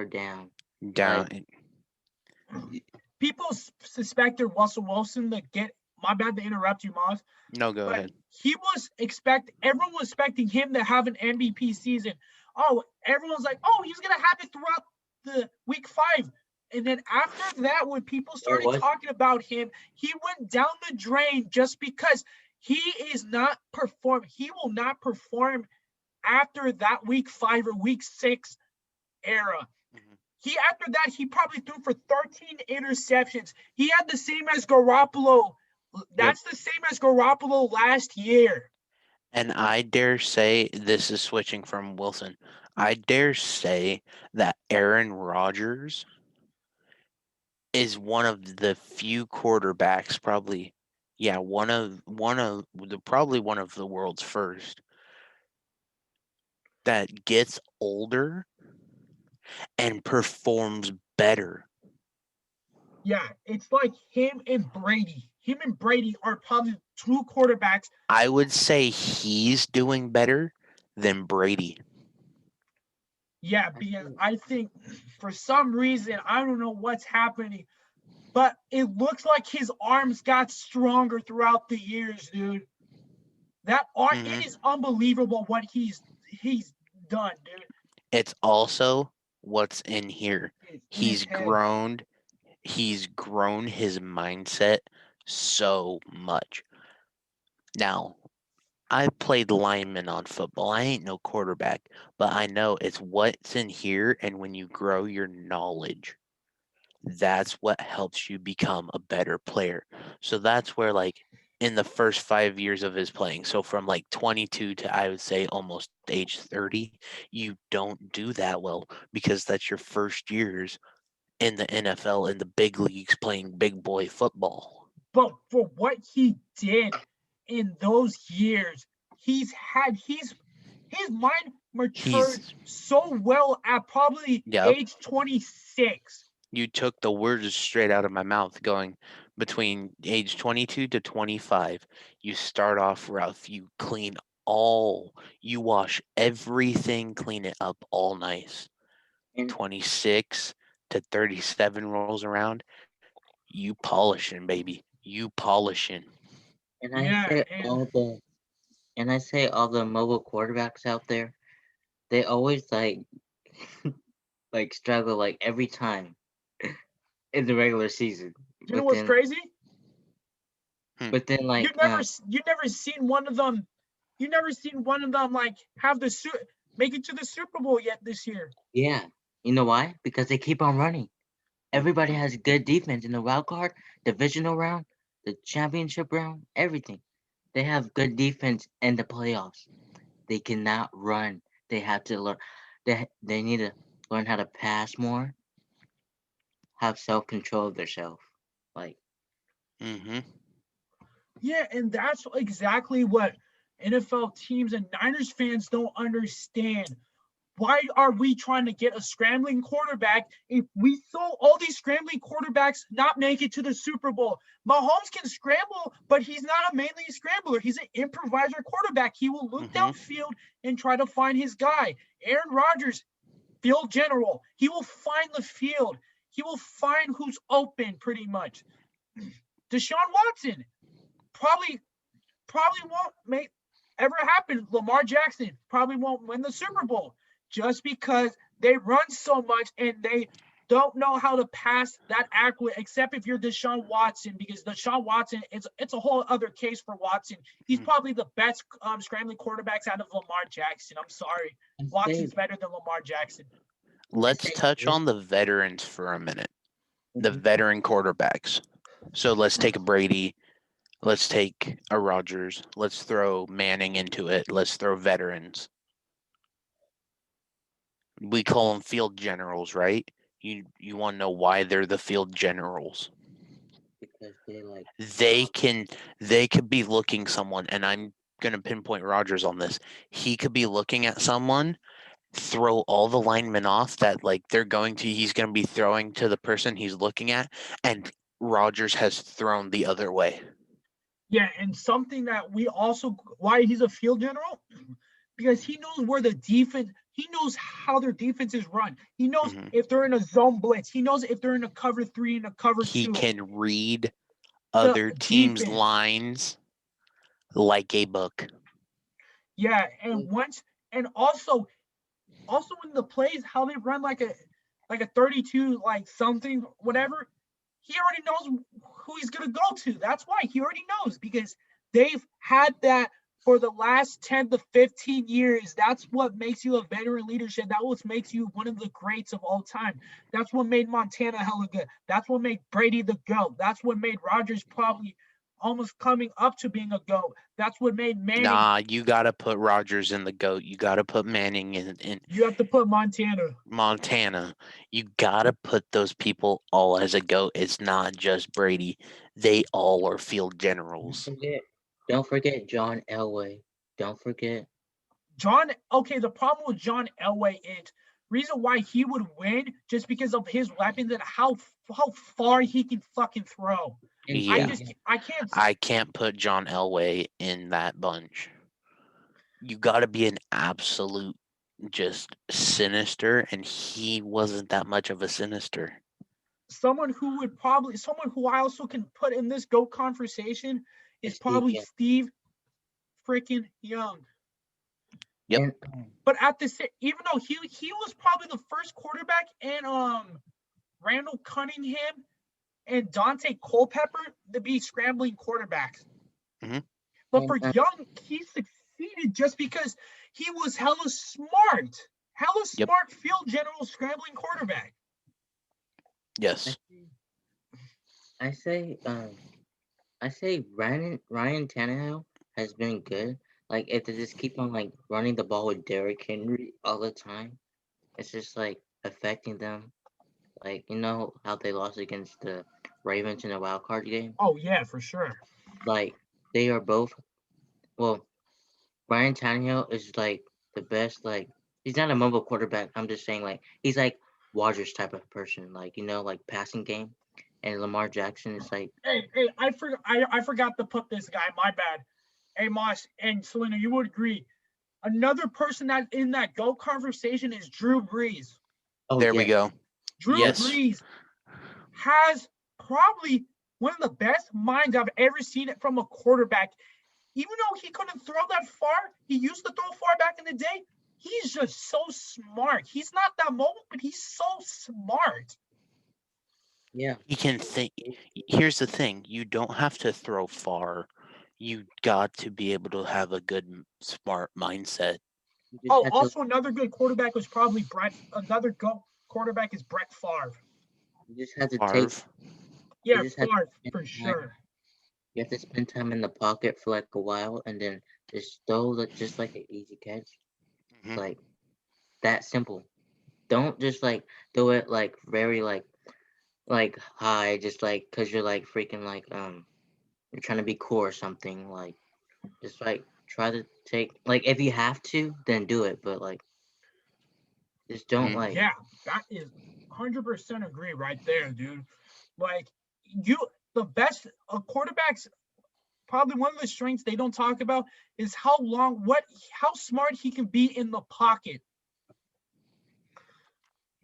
down. Down. People suspected Russell Wilson to get. My bad to interrupt you, Moss. No, go But ahead. everyone was expecting him to have an MVP season. Oh, everyone's like, oh, he's gonna have it throughout the week 5. And then after that, when people started was- talking about him, he went down the drain just because he is not perform. He will not perform after that week 5 or week 6 era. Mhm. After that, he probably threw for 13 interceptions. He had the same as Garoppolo. That's the same as Garoppolo last year. And I dare say this is switching from Wilson. I dare say that Aaron Rodgers is one of the few quarterbacks, probably, yeah, one of the world's first that gets older and performs better. Yeah, it's like him and Brady. Him and Brady are probably 2 quarterbacks. I would say he's doing better than Brady. Yeah, because I think for some reason, I don't know what's happening, but it looks like his arms got stronger throughout the years, dude. That arm, Mhm. it is unbelievable what he's done, dude. It's also what's in here. It's in He's his head. grown his mindset so much. Now, I played lineman on football. I ain't no quarterback, but I know it's what's in here, and when you grow your knowledge, that's what helps you become a better player. So that's where, like, in the first 5 years of his playing, so from like 22 to I would say almost age 30, you don't do that well because that's your first years in the NFL, in the big leagues, playing big boy football. But for what he did in those years, his mind matured He's so well at probably Yep. age 26. You took the words straight out of my mouth. Going between age 22 to 25, you start off rough. You wash everything, clean it up all nice. And 26 to 37 rolls around, you polishing, baby. You polishing. and Yeah, I say all the mobile quarterbacks out there, they always like struggle like every time in the regular season. you know what's crazy? But then like You never seen one of them. You never seen one of them like make it to the Super Bowl yet this year. yeah, you know why? Because they keep on running. Everybody has good defense in the wild card, divisional round, the championship round, everything. They have good defense in the playoffs. They cannot run. They have to learn. They need to learn how to pass more, have self control of themselves. Like Mm-hmm. Yeah, and that's exactly what NFL teams and Niners fans don't understand. Why are we trying to get a scrambling quarterback if we saw all these scrambling quarterbacks not make it to the Super Bowl? Mahomes can scramble, but he's not a mainly scrambler. He's an improviser quarterback. He will look downfield and try to find his guy. Aaron Rodgers, field general. He will find the field. He will find who's open pretty much. Deshaun Watson probably won't ever happen. Lamar Jackson probably won't win the Super Bowl just because they run so much and they don't know how to pass that accurate, except if you're Deshaun Watson, because Deshaun Watson, it's a whole other case for Watson. He's probably the best scrambling quarterbacks out of Lamar Jackson. I'm sorry. Watson's better than Lamar Jackson. Let's touch on the veterans for a minute. The veteran quarterbacks. So let's take a Brady. Let's take a Rodgers. Let's throw Manning into it. Let's throw veterans. We call them field generals, right? You want to know why they're the field generals? Because they could be looking someone, and I'm gonna pinpoint Rodgers on this. He could be looking at someone, throw all the linemen off that like he's gonna be throwing to the person he's looking at, and Rodgers has thrown the other way. Yeah, and something that we also why he's a field general, because he knows where the defense, he knows how their defense is run. He knows if they're in a zone blitz. He knows if they're in a cover 3 and a cover 2. He can read other teams' lines like a book. Yeah, and also in the plays, how they run like a 32, like something, whatever, he already knows who he's gonna go to. That's why he already knows, because they've had that for the last 10 to 15 years. That's what makes you a veteran leadership. That what makes you one of the greats of all time. That's what made Montana hella good. That's what made Brady the GOAT. That's what made Rodgers probably almost coming up to being a GOAT. That's what made Manning. Nah, you gotta put Rodgers in the GOAT. You gotta put Manning in. You have to put Montana. You gotta put those people all as a GOAT. It's not just Brady. They all are field generals. Don't forget John Elway. Don't forget. Okay, the problem with John Elway is reason why he would win just because of his weapons and how far he can fucking throw. Yeah. I can't put John Elway in that bunch. You gotta be an absolute just sinister, and he wasn't that much of a sinister. Someone who I also can put in this GOAT conversation is probably Steve freaking Young. Yep. But at the same, even though he was probably the first quarterback, and Randall Cunningham and Dante Culpepper to be scrambling quarterbacks. But for Young, he succeeded just because he was hella smart field general scrambling quarterback. Yes. I say Ryan Tannehill has been good. Like, if they just keep on like running the ball with Derrick Henry all the time, it's just like affecting them. Like, you know how they lost against the Ravens in a wild card game? Oh yeah, for sure. Like, they are both. Well, Ryan Tannehill is like the best. Like, he's not a mobile quarterback. I'm just saying, like, he's like Rodgers type of person. Like, you know, like passing game. And Lamar Jackson is like. Hey, I forgot to put this guy. My bad. Hey, Moss and Celano, you would agree. Another person that's in that GOAT conversation is Drew Brees. Oh, there we go. Drew Brees has probably one of the best minds I've ever seen it from a quarterback. Even though he couldn't throw that far, he used to throw far back in the day. He's just so smart. He's not that mobile, but he's so smart. Yeah. He can think. Here's the thing. You don't have to throw far. You got to be able to have a good, smart mindset. Oh, also another good quarterback was probably another GOAT quarterback is Brett Favre. You just have to Favre, for sure. You have to spend time in the pocket for like a while and then just throw just like an easy catch. Like, that simple. Don't just like do it like very like high, just like because you're like freaking like you're trying to be cool or something. Like, just like try to take, like, if you have to, then do it, but like just don't like. Yeah, that is 100% agree right there, dude. Like, the best quarterbacks, probably one of the strengths they don't talk about is how smart he can be in the pocket.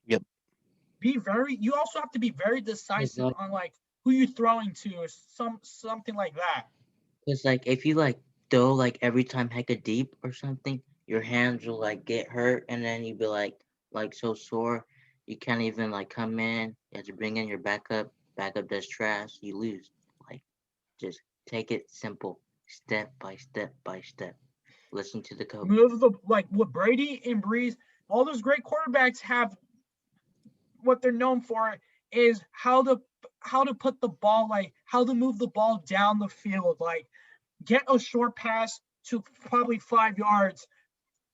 Yep. You also have to be very decisive on like who you throwing to or something like that. It's like if you like throw like every time hecka deep or something, your hands will like get hurt, and then you'd be like so sore, you can't even like come in. You have to bring in your backup. Backup does trash. You lose. Like just take it simple, step by step by step. Listen to the coach. Move the like what Brady and Breeze, all those great quarterbacks have. What they're known for is how to put the ball, like how to move the ball down the field, like get a short pass to probably 5 yards,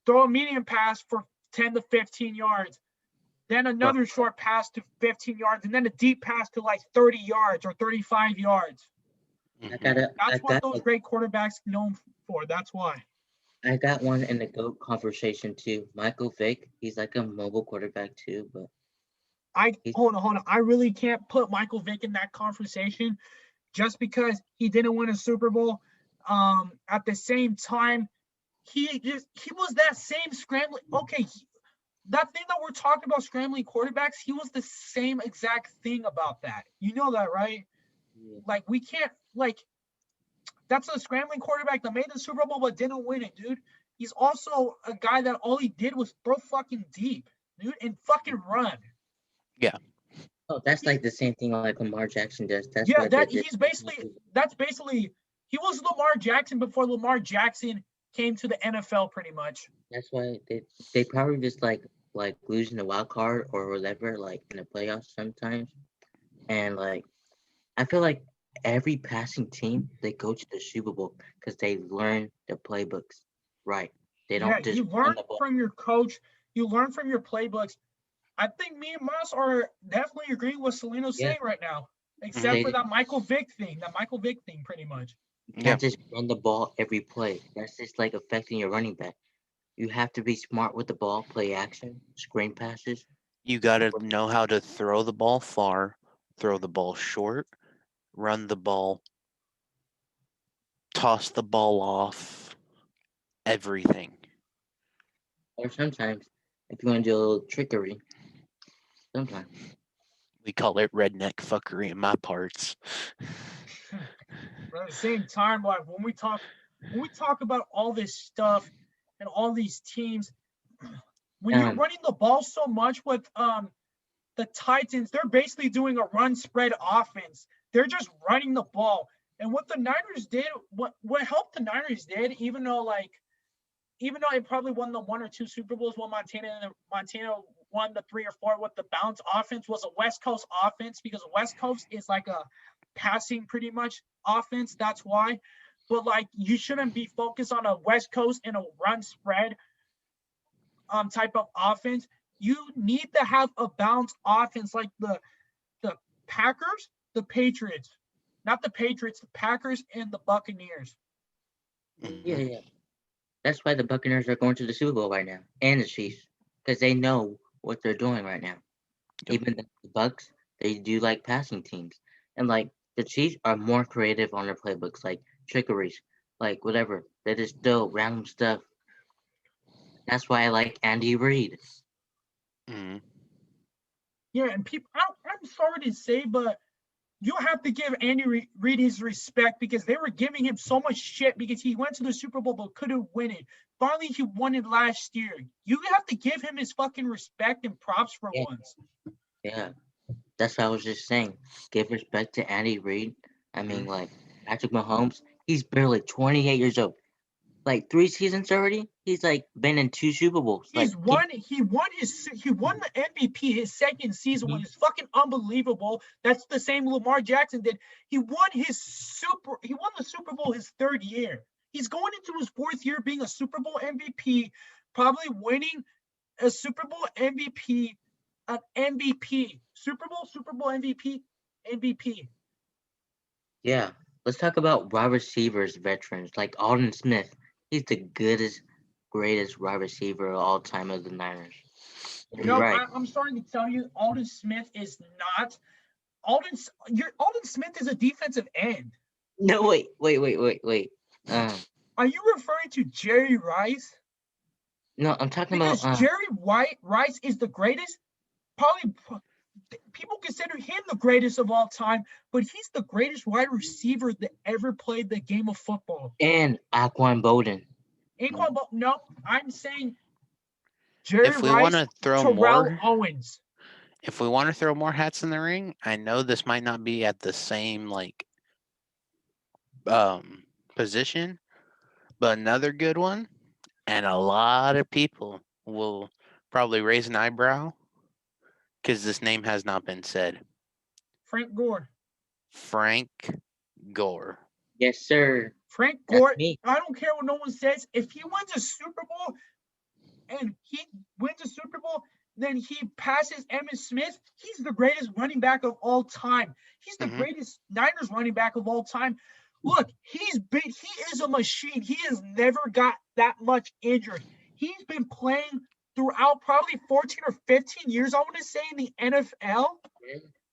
throw a medium pass for 10 to 15 yards, then another short pass to 15 yards, and then a deep pass to like 30 yards or 35 yards. That's what those great quarterbacks known for. That's why. I got one in the GOAT conversation too. Michael Vick, he's like a mobile quarterback too, but Hold on. I really can't put Michael Vick in that conversation just because he didn't win a Super Bowl. At the same time, he was that same scrambling. Okay, that thing that we're talking about, scrambling quarterbacks, he was the same exact thing about that. You know that, right? yeah. Like we can't like that's a scrambling quarterback that made the Super Bowl but didn't win it, dude. He's also a guy that all he did was throw fucking deep, dude, and fucking run. Oh, that's like the same thing like Lamar Jackson does. That's Yeah, why that's basically he was Lamar Jackson before Lamar Jackson came to the NFL, pretty much. that's why they probably just like losing the wild card or whatever, like in the playoffs sometimes. And like I feel like every passing team they go to the Super Bowl because they learn the playbooks right. They Yeah, don't just you run learn the ball. from your coach, you learn from your playbooks. I think me and Moss are definitely agreeing with Celano's Yeah. saying right now, except They for that Michael Vick thing, pretty much. can't just run the ball every play. That's just like affecting your running back. You have to be smart with the ball, play action, screen passes. You got to know how to throw the ball far, throw the ball short, run the ball, toss the ball off, everything. Or sometimes, if you want to do a little trickery, sometimes. We call it redneck fuckery in my parts. But at the same time, like when we talk about all this stuff and all these teams, when you're running the ball so much with the Titans, they're basically doing a run spread offense. They're just running the ball. And what the Niners did, what helped the Niners did, even though it probably won the 1 or 2 Super Bowls, while Montana won the 3 or 4 with the bounce offense, was a West Coast offense, because West Coast is like a passing pretty much offense. That's why. But like you shouldn't be focused on a West Coast and a run spread type of offense. You need to have a balanced offense like the Packers, the Patriots, not the Patriots, the Packers and the Buccaneers. Yeah. That's why the Buccaneers are going to the Super Bowl right now, and the Chiefs, because they know what they're doing right now. Yep. Even the Bucks, they do like passing teams, and like the Chiefs are more creative on their playbooks, like trickeries, like whatever. They just throw random stuff. That's why I like Andy Reid. Mm-hmm. Yeah, and people, I'm sorry to say, but you have to give Andy Reid his respect, because they were giving him so much shit because he went to the Super Bowl but couldn't win it. Finally, he won it last year. You have to give him his fucking respect and props for once. Yeah, that's what I was just saying. Give respect to Andy Reid. I mean, like Patrick Mahomes, he's barely 28 years old. Like 3 seasons already. He's like been in 2 Super Bowls. He won the MVP his second season, which is fucking unbelievable. That's the same Lamar Jackson did. He won the Super Bowl his 3rd year. He's going into his 4th year being a Super Bowl MVP, probably winning a Super Bowl MVP, an MVP, Super Bowl MVP. Yeah. Let's talk about wide receivers, veterans like Alden Smith. He's the greatest wide receiver of all time of the Niners. No, right. I'm starting to tell you, Alden Smith is not. Alden Smith is a defensive end. No, wait. Are you referring to Jerry Rice? No, I'm talking Because about Jerry Rice is the greatest, probably people consider him the greatest of all time, but he's the greatest wide receiver that ever played the game of football. And Aquan Bowden. No, I'm saying Jerry If we want Rice, to throw Terrell more, Owens. if we want to throw more hats in the ring, I know this might not be at the same like position, but another good one, and a lot of people will probably raise an eyebrow because this name has not been said. Frank Gore. Frank Gore. Yes, sir. Frank That's Gore, me. I don't care what no one says. If he wins a Super Bowl and he wins a Super Bowl, then he passes Emmitt Smith. He's the greatest running back of all time. He's the greatest Niners running back of all time. Look, he's been, he is a machine. He has never got that much injured. He's been playing throughout probably 14 or 15 years, I want to say, in the NFL.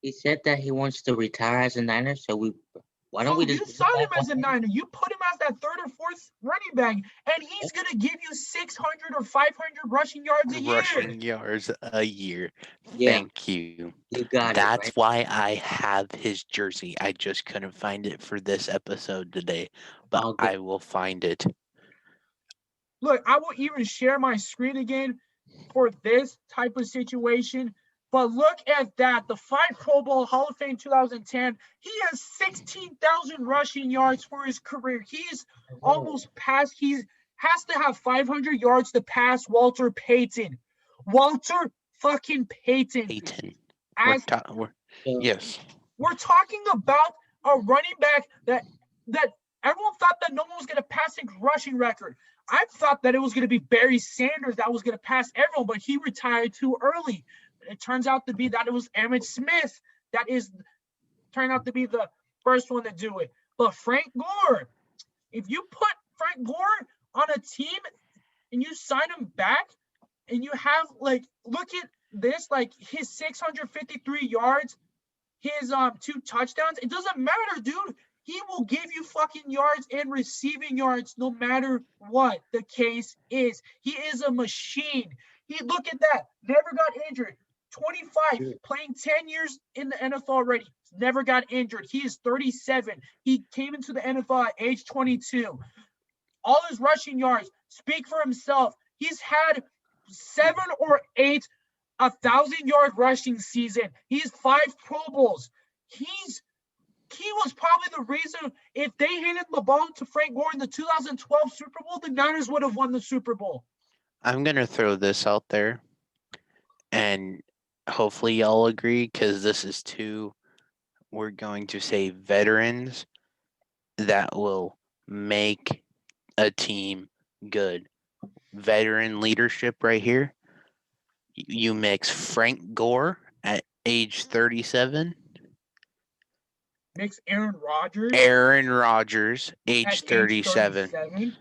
He said that he wants to retire as a Niner, so why don't we just you signed him as a Niner? You put him as that third or fourth running back, and he's gonna give you 600 or 500 rushing yards a year. Rushing yards a year. Yeah. Thank you. You got That's it, right? why I have his jersey. I just couldn't find it for this episode today, but All good. I will find it. Look, I will even share my screen again for this type of situation. But look at that. The 5 Pro Bowl Hall of Fame 2010. He has 16,000 rushing yards for his career. He's almost past, he has to have 500 yards to pass Walter Payton. Walter fucking Payton. Yes. We're talking about a running back that everyone thought that no one was going to pass his rushing record. I thought that it was going to be Barry Sanders that was going to pass everyone, but he retired too early. It turns out to be that it was Emmitt Smith that turned out to be the first one to do it. But Frank Gore, if you put Frank Gore on a team and you sign him back and you have, like, look at this, like his 653 yards, his 2 touchdowns, it doesn't matter, dude. He will give you fucking yards and receiving yards no matter what the case is. He is a machine. Look at that. Never got injured. 25, playing 10 years in the NFL already. Never got injured. He is 37. He came into the NFL at age 22. All his rushing yards speak for himself. He's had 7 or 8 1,000-yard rushing season. He's 5 Pro Bowls. He was probably the reason if they handed the ball to Frank Gore in the 2012 Super Bowl, the Niners would have won the Super Bowl. I'm going to throw this out there, and hopefully y'all agree, because this is 2, we're going to say veterans that will make a team good. Veteran leadership right here. You mix Frank Gore at age 37. Mix Aaron Rodgers. Aaron Rodgers, age 37. 37.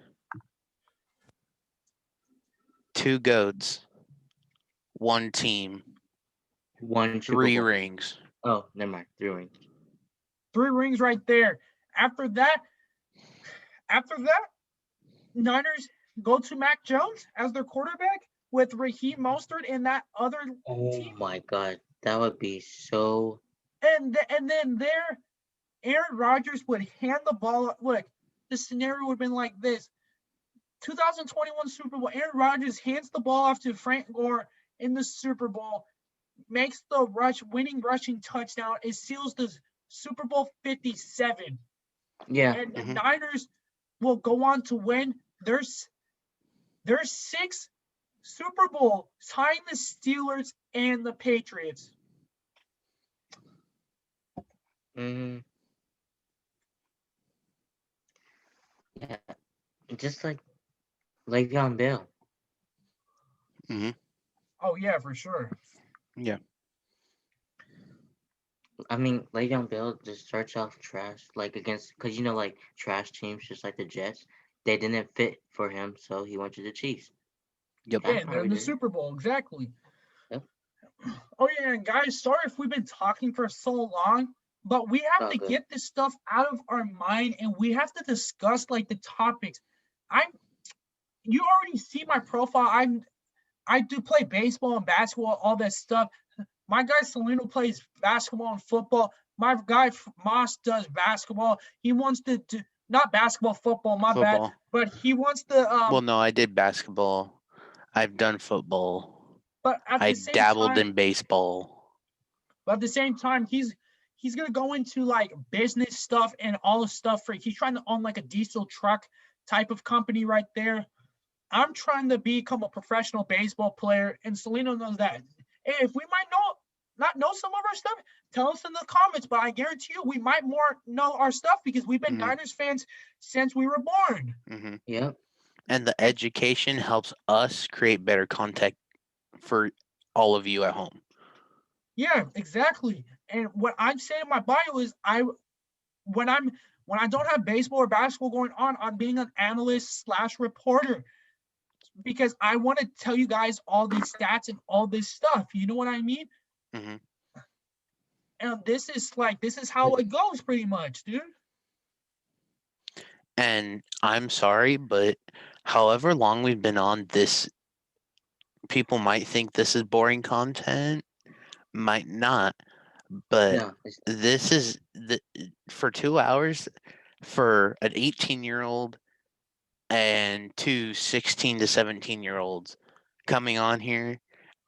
2 GOATs. 1 team. 1 Super 3 Bowl. rings. Oh, never mind. 3 rings. 3 rings right there. After that, Niners go to Mac Jones as their quarterback with Raheem Mostert in that other team. Oh my God, that would be so. And then there, Aaron Rodgers would hand the ball. Look, the scenario would have been like this: 2021 Super Bowl. Aaron Rodgers hands the ball off to Frank Gore in the Super Bowl, makes the winning rushing touchdown. It seals the Super Bowl 57. Yeah. And the Niners will go on to win their 6th Super Bowl, tying the Steelers and the Patriots. Yeah. Just like Le'Veon Bell. Oh yeah, for sure. Yeah. I mean, Le'Veon Bell just starts off trash, like against, because like trash teams, just like the Jets, they didn't fit for him, so he went to the Chiefs. Yep. Yeah, they're in the Super Bowl, exactly. Yep. Oh yeah, and guys, sorry if we've been talking for so long, but we have to get this stuff out of our mind, and we have to discuss like the topics. You already see my profile. I do play baseball and basketball, all that stuff. My guy Celano plays basketball and football. My guy Moss does basketball. He wants to do not basketball, football. My bad, Football. but he wants to. Well, no, I did basketball. I've done football. But at I the same dabbled time, in baseball. but at the same time, he's gonna go into like business stuff and all the stuff for. He's trying to own like a diesel truck type of company right there. I'm trying to become a professional baseball player, and Celino knows that. Hey, if we might not know some of our stuff, tell us in the comments. But I guarantee you, we might more know our stuff because we've been Mhm. Niners fans since we were born. Hmm. Yep. And the education helps us create better content for all of you at home. Yeah, exactly. And what I'm saying in my bio is when I don't have baseball or basketball going on, I'm being an analyst / reporter because I want to tell you guys all these stats and all this stuff. You know what I mean? Hmm. And this is how it goes pretty much, dude. And I'm sorry, but however long we've been on this, people might think this is boring content, might not. But No, it's this is for 2 hours for an 18-year-old and two 16 to 17-year-olds coming on here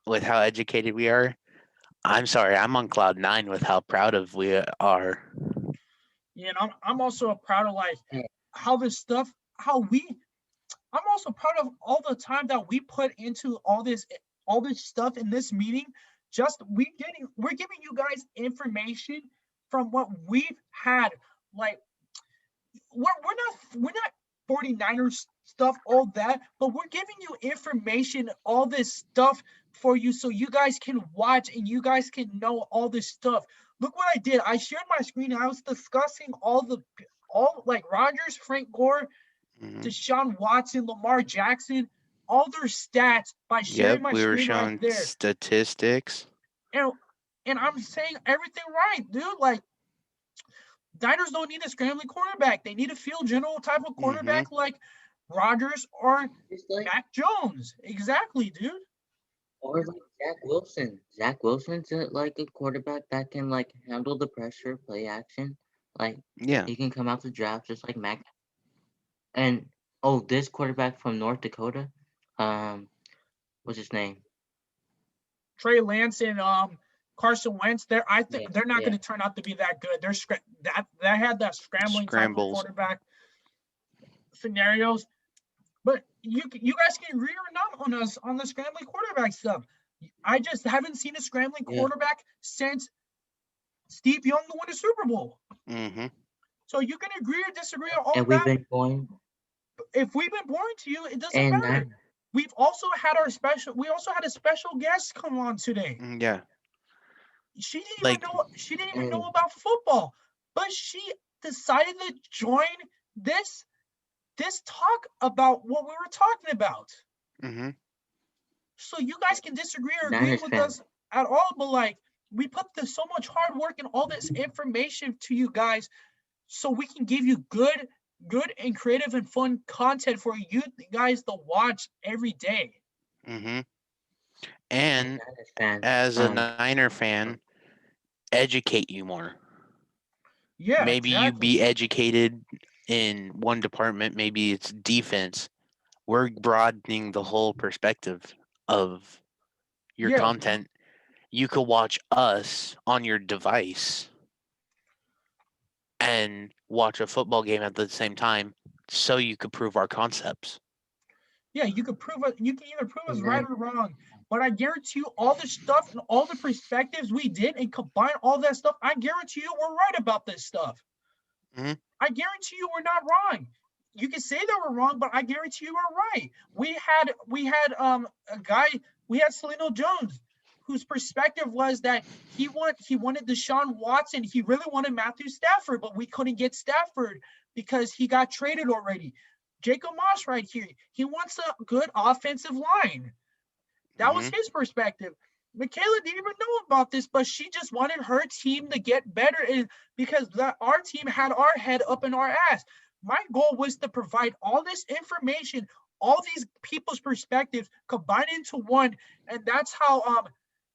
with how educated we are. I'm sorry, I'm on cloud nine with how proud of we are. Yeah, and I'm also proud of like Yeah. how this stuff, how we I'm also proud of all the time that we put into all this stuff in this meeting. Just we're giving you guys information from what we've had. Like we're not 49ers stuff, all that, but we're giving you information, all this stuff for you so you guys can watch and you guys can know all this stuff. Look what I did. I shared my screen and I was discussing all like Rogers, Frank Gore, Mhm. Deshaun Watson, Lamar Jackson, all their stats by sharing Yep, my we were screen right showing there. statistics. And and I'm saying everything right, dude. Like Niners don't need a scrambling quarterback. They need a field general type of quarterback like Rodgers or just like Mac Jones. Exactly, dude. or like Zach Wilson. Zach Wilson's like a quarterback that can like handle the pressure, play action. Like Yeah. he can come out the draft just like Mac. And oh, this quarterback from North Dakota, um, what's his name? Trey Lance and Carson Wentz. I think Yeah, they're not yeah. going to turn out to be that good. That had that scrambling type of Scrambles. quarterback scenarios. But you guys can agree or not on us on the scrambling quarterback stuff. I just haven't seen a scrambling Yeah. quarterback since Steve Young won the Super Bowl. Hmm. So you can agree or disagree on all And of we've that. been going If we've been boring to you, it doesn't and matter. We've also had we also had a special guest come on today. Yeah. She didn't Like- even know Mm. about football, but she decided to join this talk about what we were talking about. Hmm. So you guys can disagree or agree Niners with fan. us at all, but like we put so much hard work and all this information to you guys so we can give you good and creative and fun content for you guys to watch every day. Hmm. And Niners fan. as a Niner fan, educate you more. Yeah, Maybe you exactly. be educated in one department, maybe it's defense. We're broadening the whole perspective of your Yeah. content. You could watch us on your device and watch a football game at the same time so you could prove our concepts. Yeah, you can either prove us right or wrong, but I guarantee you all the stuff and all the perspectives we did and combine all that stuff, I guarantee you we're right about this stuff. Mhm. I guarantee you we're not wrong. You can say that we're wrong, but I guarantee you we're right. We had a guy, we had Celano Jones, whose perspective was that he wanted Deshaun Watson. He really wanted Matthew Stafford, but we couldn't get Stafford because he got traded already. Jacob Moss right here, he wants a good offensive line. That was his perspective. Makayla didn't even know about this, but she just wanted her team to get better, and because our team had our head up in our ass. My goal was to provide all this information, all these people's perspectives combined into one, and that's how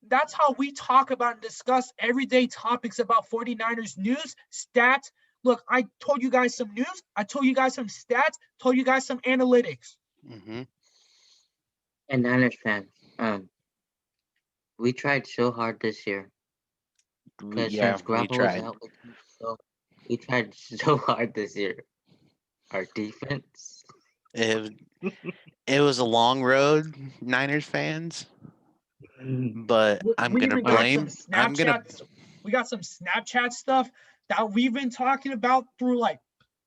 That's how we talk about and discuss everyday topics about 49ers news, stats. Look, I told you guys some news. I told you guys some stats. Told you guys some analytics. Mm-hmm. And Niners fans, we tried so hard this year because Yeah, since we Garoppolo's tried. out, we tried so hard this year. Our defense, It, it was a long road, Niners fans, but We even got some I'm gonna Snapchat. We got some Snapchat stuff that we've been talking about through like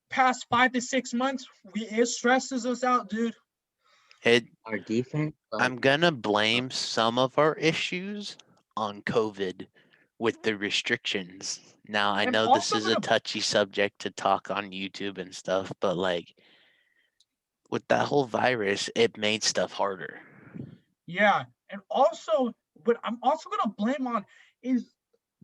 past 5 to 6 months. It stresses us out, dude. it our defense, I'm gonna blame some of our issues on COVID with the restrictions. Now I I'm know this also is a gonna touchy subject to talk on YouTube and stuff, but like with that whole virus, it made stuff harder. Yeah, and also what I'm also gonna blame on is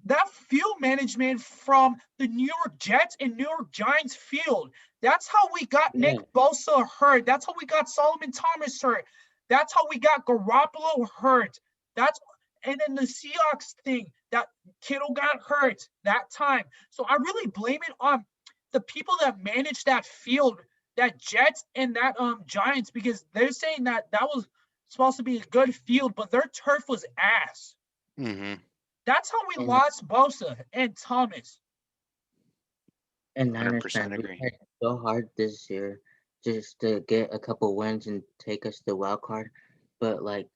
that field management from the New York Jets and New York Giants field. That's how we got yeah, Nick Bosa hurt. That's how we got Solomon Thomas hurt. That's how we got Garoppolo hurt. That's and then the Seahawks thing that Kittle got hurt that time. So I really blame it on the people that manage that field, that Jets and that Giants, because they're saying that that was supposed to be a good field, but their turf was ass. Mm-hmm. That's how we and lost Bosa and Thomas. and Hundred Niners fans, percent we agree. tried so hard this year just to get a couple wins and take us the wild card. But like,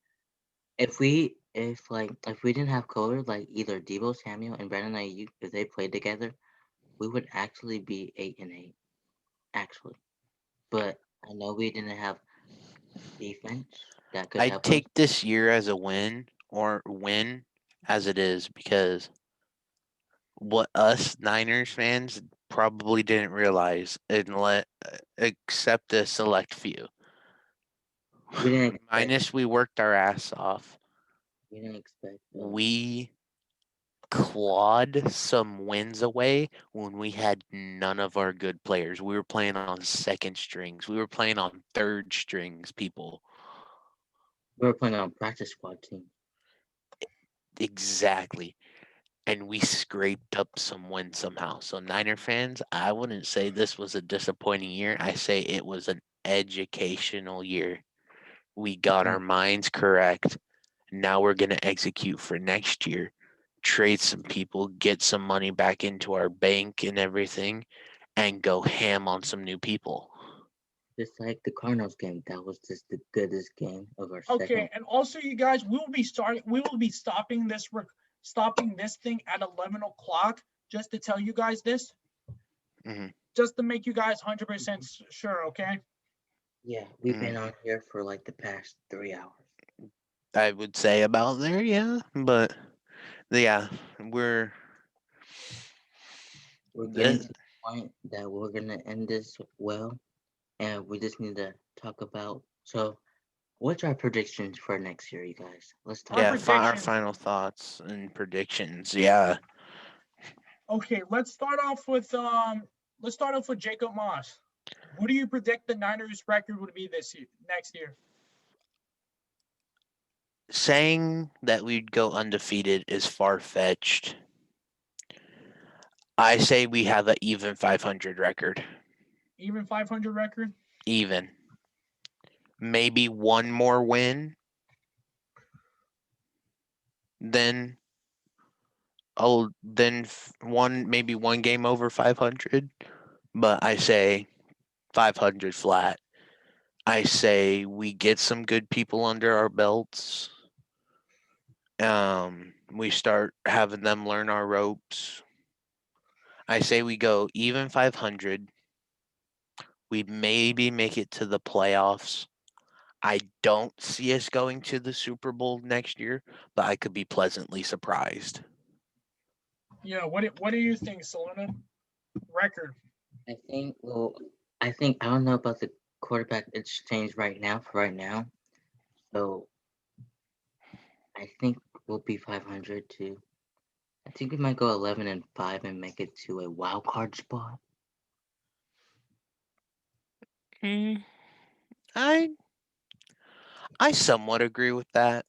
if we didn't have COVID, like either Debo Samuel and Brandon Ayuk, if they played together, we would actually be 8-8. Actually, but I know we didn't have defense that could I'd help us. take this year as a win or win as it is because what us Niners fans probably didn't realize and let except a select few. We didn't expect. Minus we worked our ass off. We didn't expect. We clawed some wins away when we had none of our good players. We were playing on second strings. We were playing on third strings, people. We were playing on practice squad team. Exactly. And we scraped up some wins somehow. So Niner fans, I wouldn't say this was a disappointing year. I say it was an educational year. We got our minds correct. Now we're going to execute for next year. Trade some people, get some money back into our bank and everything, and go ham on some new people. Just like the Cardinals game, that was just the goodest game of our Okay, second. and also you guys, we will be starting. We will be stopping this thing at 11 o'clock. Just to tell you guys this, Mhm. just to make you guys 100% sure. Okay. Yeah, we've been on here for like the past 3 hours. I would say about there, yeah. But yeah, We're getting to the point that we're gonna end this well, and we just need to talk about. So, what's our predictions for next year, you guys? Let's talk. Our yeah, our predictions. final thoughts and predictions. Yeah. Okay, let's start off with Jacob Moss. What do you predict the Niners record would be this year, next year? Saying that we'd go undefeated is far fetched. I say we have an even 500 record. Even 500 record? Even. Maybe one more win. Then maybe one game over 500. But I say 500 flat. I say we get some good people under our belts. We start having them learn our ropes. I say we go even 500. We maybe make it to the playoffs. I don't see us going to the Super Bowl next year, but I could be pleasantly surprised. Yeah. What do you think, Celano? Record? I think. Well, I think I don't know about the quarterback exchange right now. For right now, so I think we'll be 500 too. I think we might go 11-5 and make it to a wild card spot. Mm, I somewhat agree with that,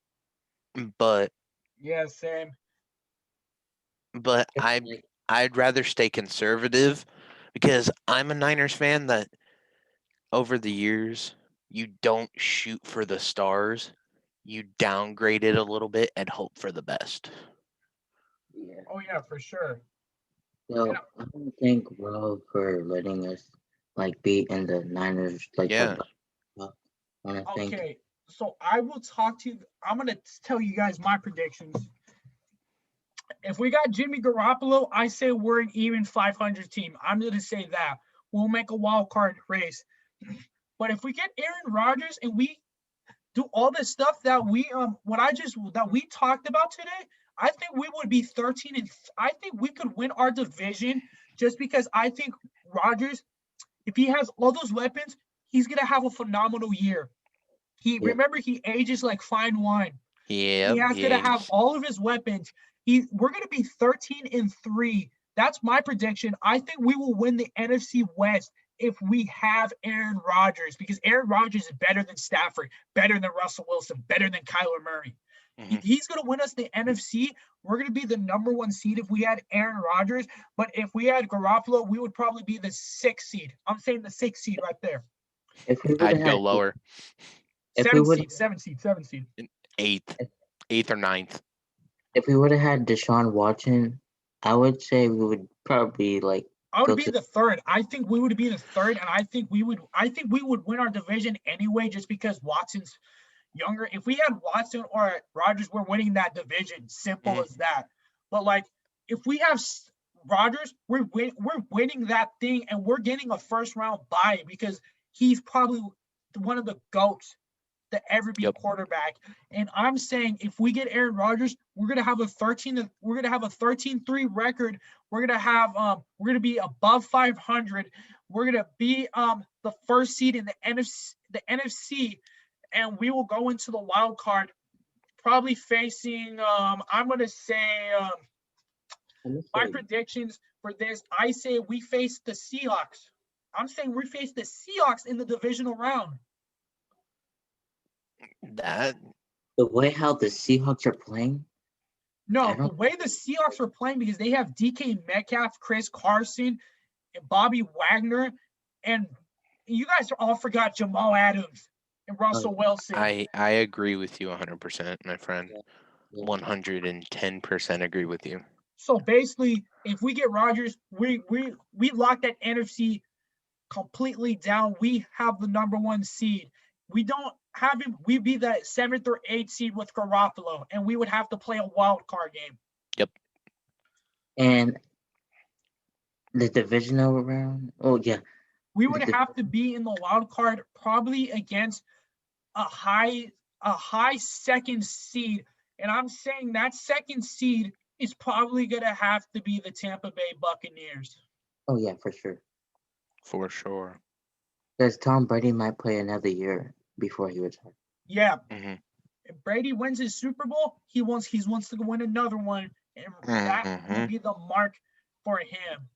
but Yeah, same. But It's like, I'd rather stay conservative because I'm a Niners fan that over the years you don't shoot for the stars. You downgrade it a little bit and hope for the best. yeah. Oh yeah, for sure. And So I want to thank Rob for letting us like be in the Niners like Yeah. I want to thank. okay, so I will talk to you. I'm gonna tell you guys my predictions. If we got Jimmy Garoppolo, I say we're an even 500 team. I'm gonna say that we'll make a wild card race. But if we get Aaron Rodgers and we do all the stuff that we talked about today, I think we would be 13 and I think we could win our division just because I think Rodgers, if he has all those weapons, he's gonna have a phenomenal year. Yep. Remember he ages like fine wine. He Yeah. has gonna have all of his weapons. We're gonna be 13 and 3. That's my prediction. I think we will win the NFC West if we have Aaron Rodgers because Aaron Rodgers is better than Stafford, better than Russell Wilson, better than Kyler Murray. Mhm. He's going to win us the NFC. We're going to be the number 1 seed if we had Aaron Rodgers. But if we had Garoppolo, we would probably be the 6th seed. I'm saying the 6th seed right there. If we would have I'd go had lower. if we 7th would seed, 7th seed, 7th seed. Eighth or ninth. if we would have had Deshaun Watson, I would say we would probably like I would go be to the 3rd. I think we would be the 3rd, and I think we would win our division anyway, just because Watson's younger. If we had Watson or Rodgers, we're winning that division. Simple Mhm. as that. But like, if we have Rodgers, we're winning that thing, and we're getting a 1st-round bye because he's probably one of the goats to ever be Yep. quarterback. And I'm saying if we get Aaron Rodgers, we're gonna have a 13-3 record. We're gonna be above 500. We're gonna be the 1st seed in the NFC, and we will go into the wild card, probably facing I'm gonna say my predictions for this. I say we face the Seahawks. I'm saying we face the Seahawks in the divisional round. That the way how the Seahawks are playing. No, I the don't. way the Seahawks are playing because they have DK Metcalf, Chris Carson, and Bobby Wagner, and you guys all forgot Jamal Adams and Russell Wilson. I agree with you 100%, my friend. Yeah. 110% agree with you. So basically, if we get Rodgers, we lock that NFC completely down. We have the number 1 seed. We don't have him. We'd be the 7th or 8th seed with Garoppolo, and we would have to play a wild card game. Yep. And the divisional round. Oh yeah. We would have to be in the wild card probably against a high 2nd seed, and I'm saying that 2nd seed is probably gonna have to be the Tampa Bay Buccaneers. Oh yeah, for sure. For sure. Because Tom Brady might play another year before he retires. Yeah. Mhm. If Brady wins his Super Bowl, he wants to win another one, and that will Mhm. be the mark for him.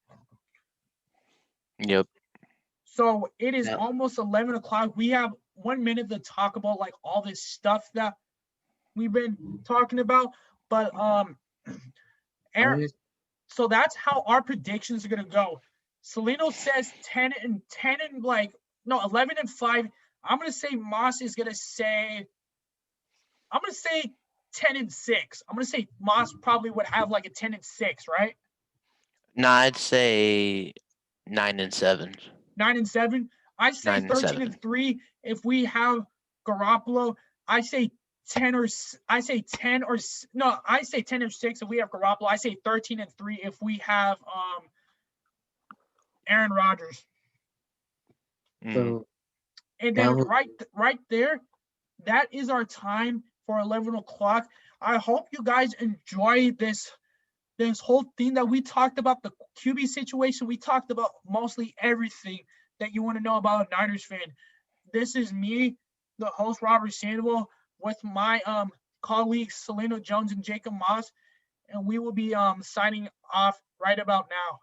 Yep. So it is Yeah. almost 11 o'clock. We have 1 minute to talk about like all this stuff that we've been talking about. But Aaron, so that's how our predictions are gonna go. Celano says 10 and 11 and 5. I'm gonna say Moss is gonna say 10 and 6. I'm gonna say Moss probably would have like a 10 and 6, right? No, I'd say 9 and 7. 9 and 7. I say 9 and 13 7. and 3 if we have Garoppolo. I say 10 or no, I say 10 and 6 if we have Garoppolo. I say 13 and 3 if we have Aaron Rodgers. Mhm. So And that then was right there, that is our time for 11 o'clock. I hope you guys enjoy this whole thing that we talked about, the QB situation. We talked about mostly everything that you want to know about a Niners fan. This is me, the host, Robert Sandoval, with my colleagues, Celano Jones and Jacob Moss, and we will be signing off right about now.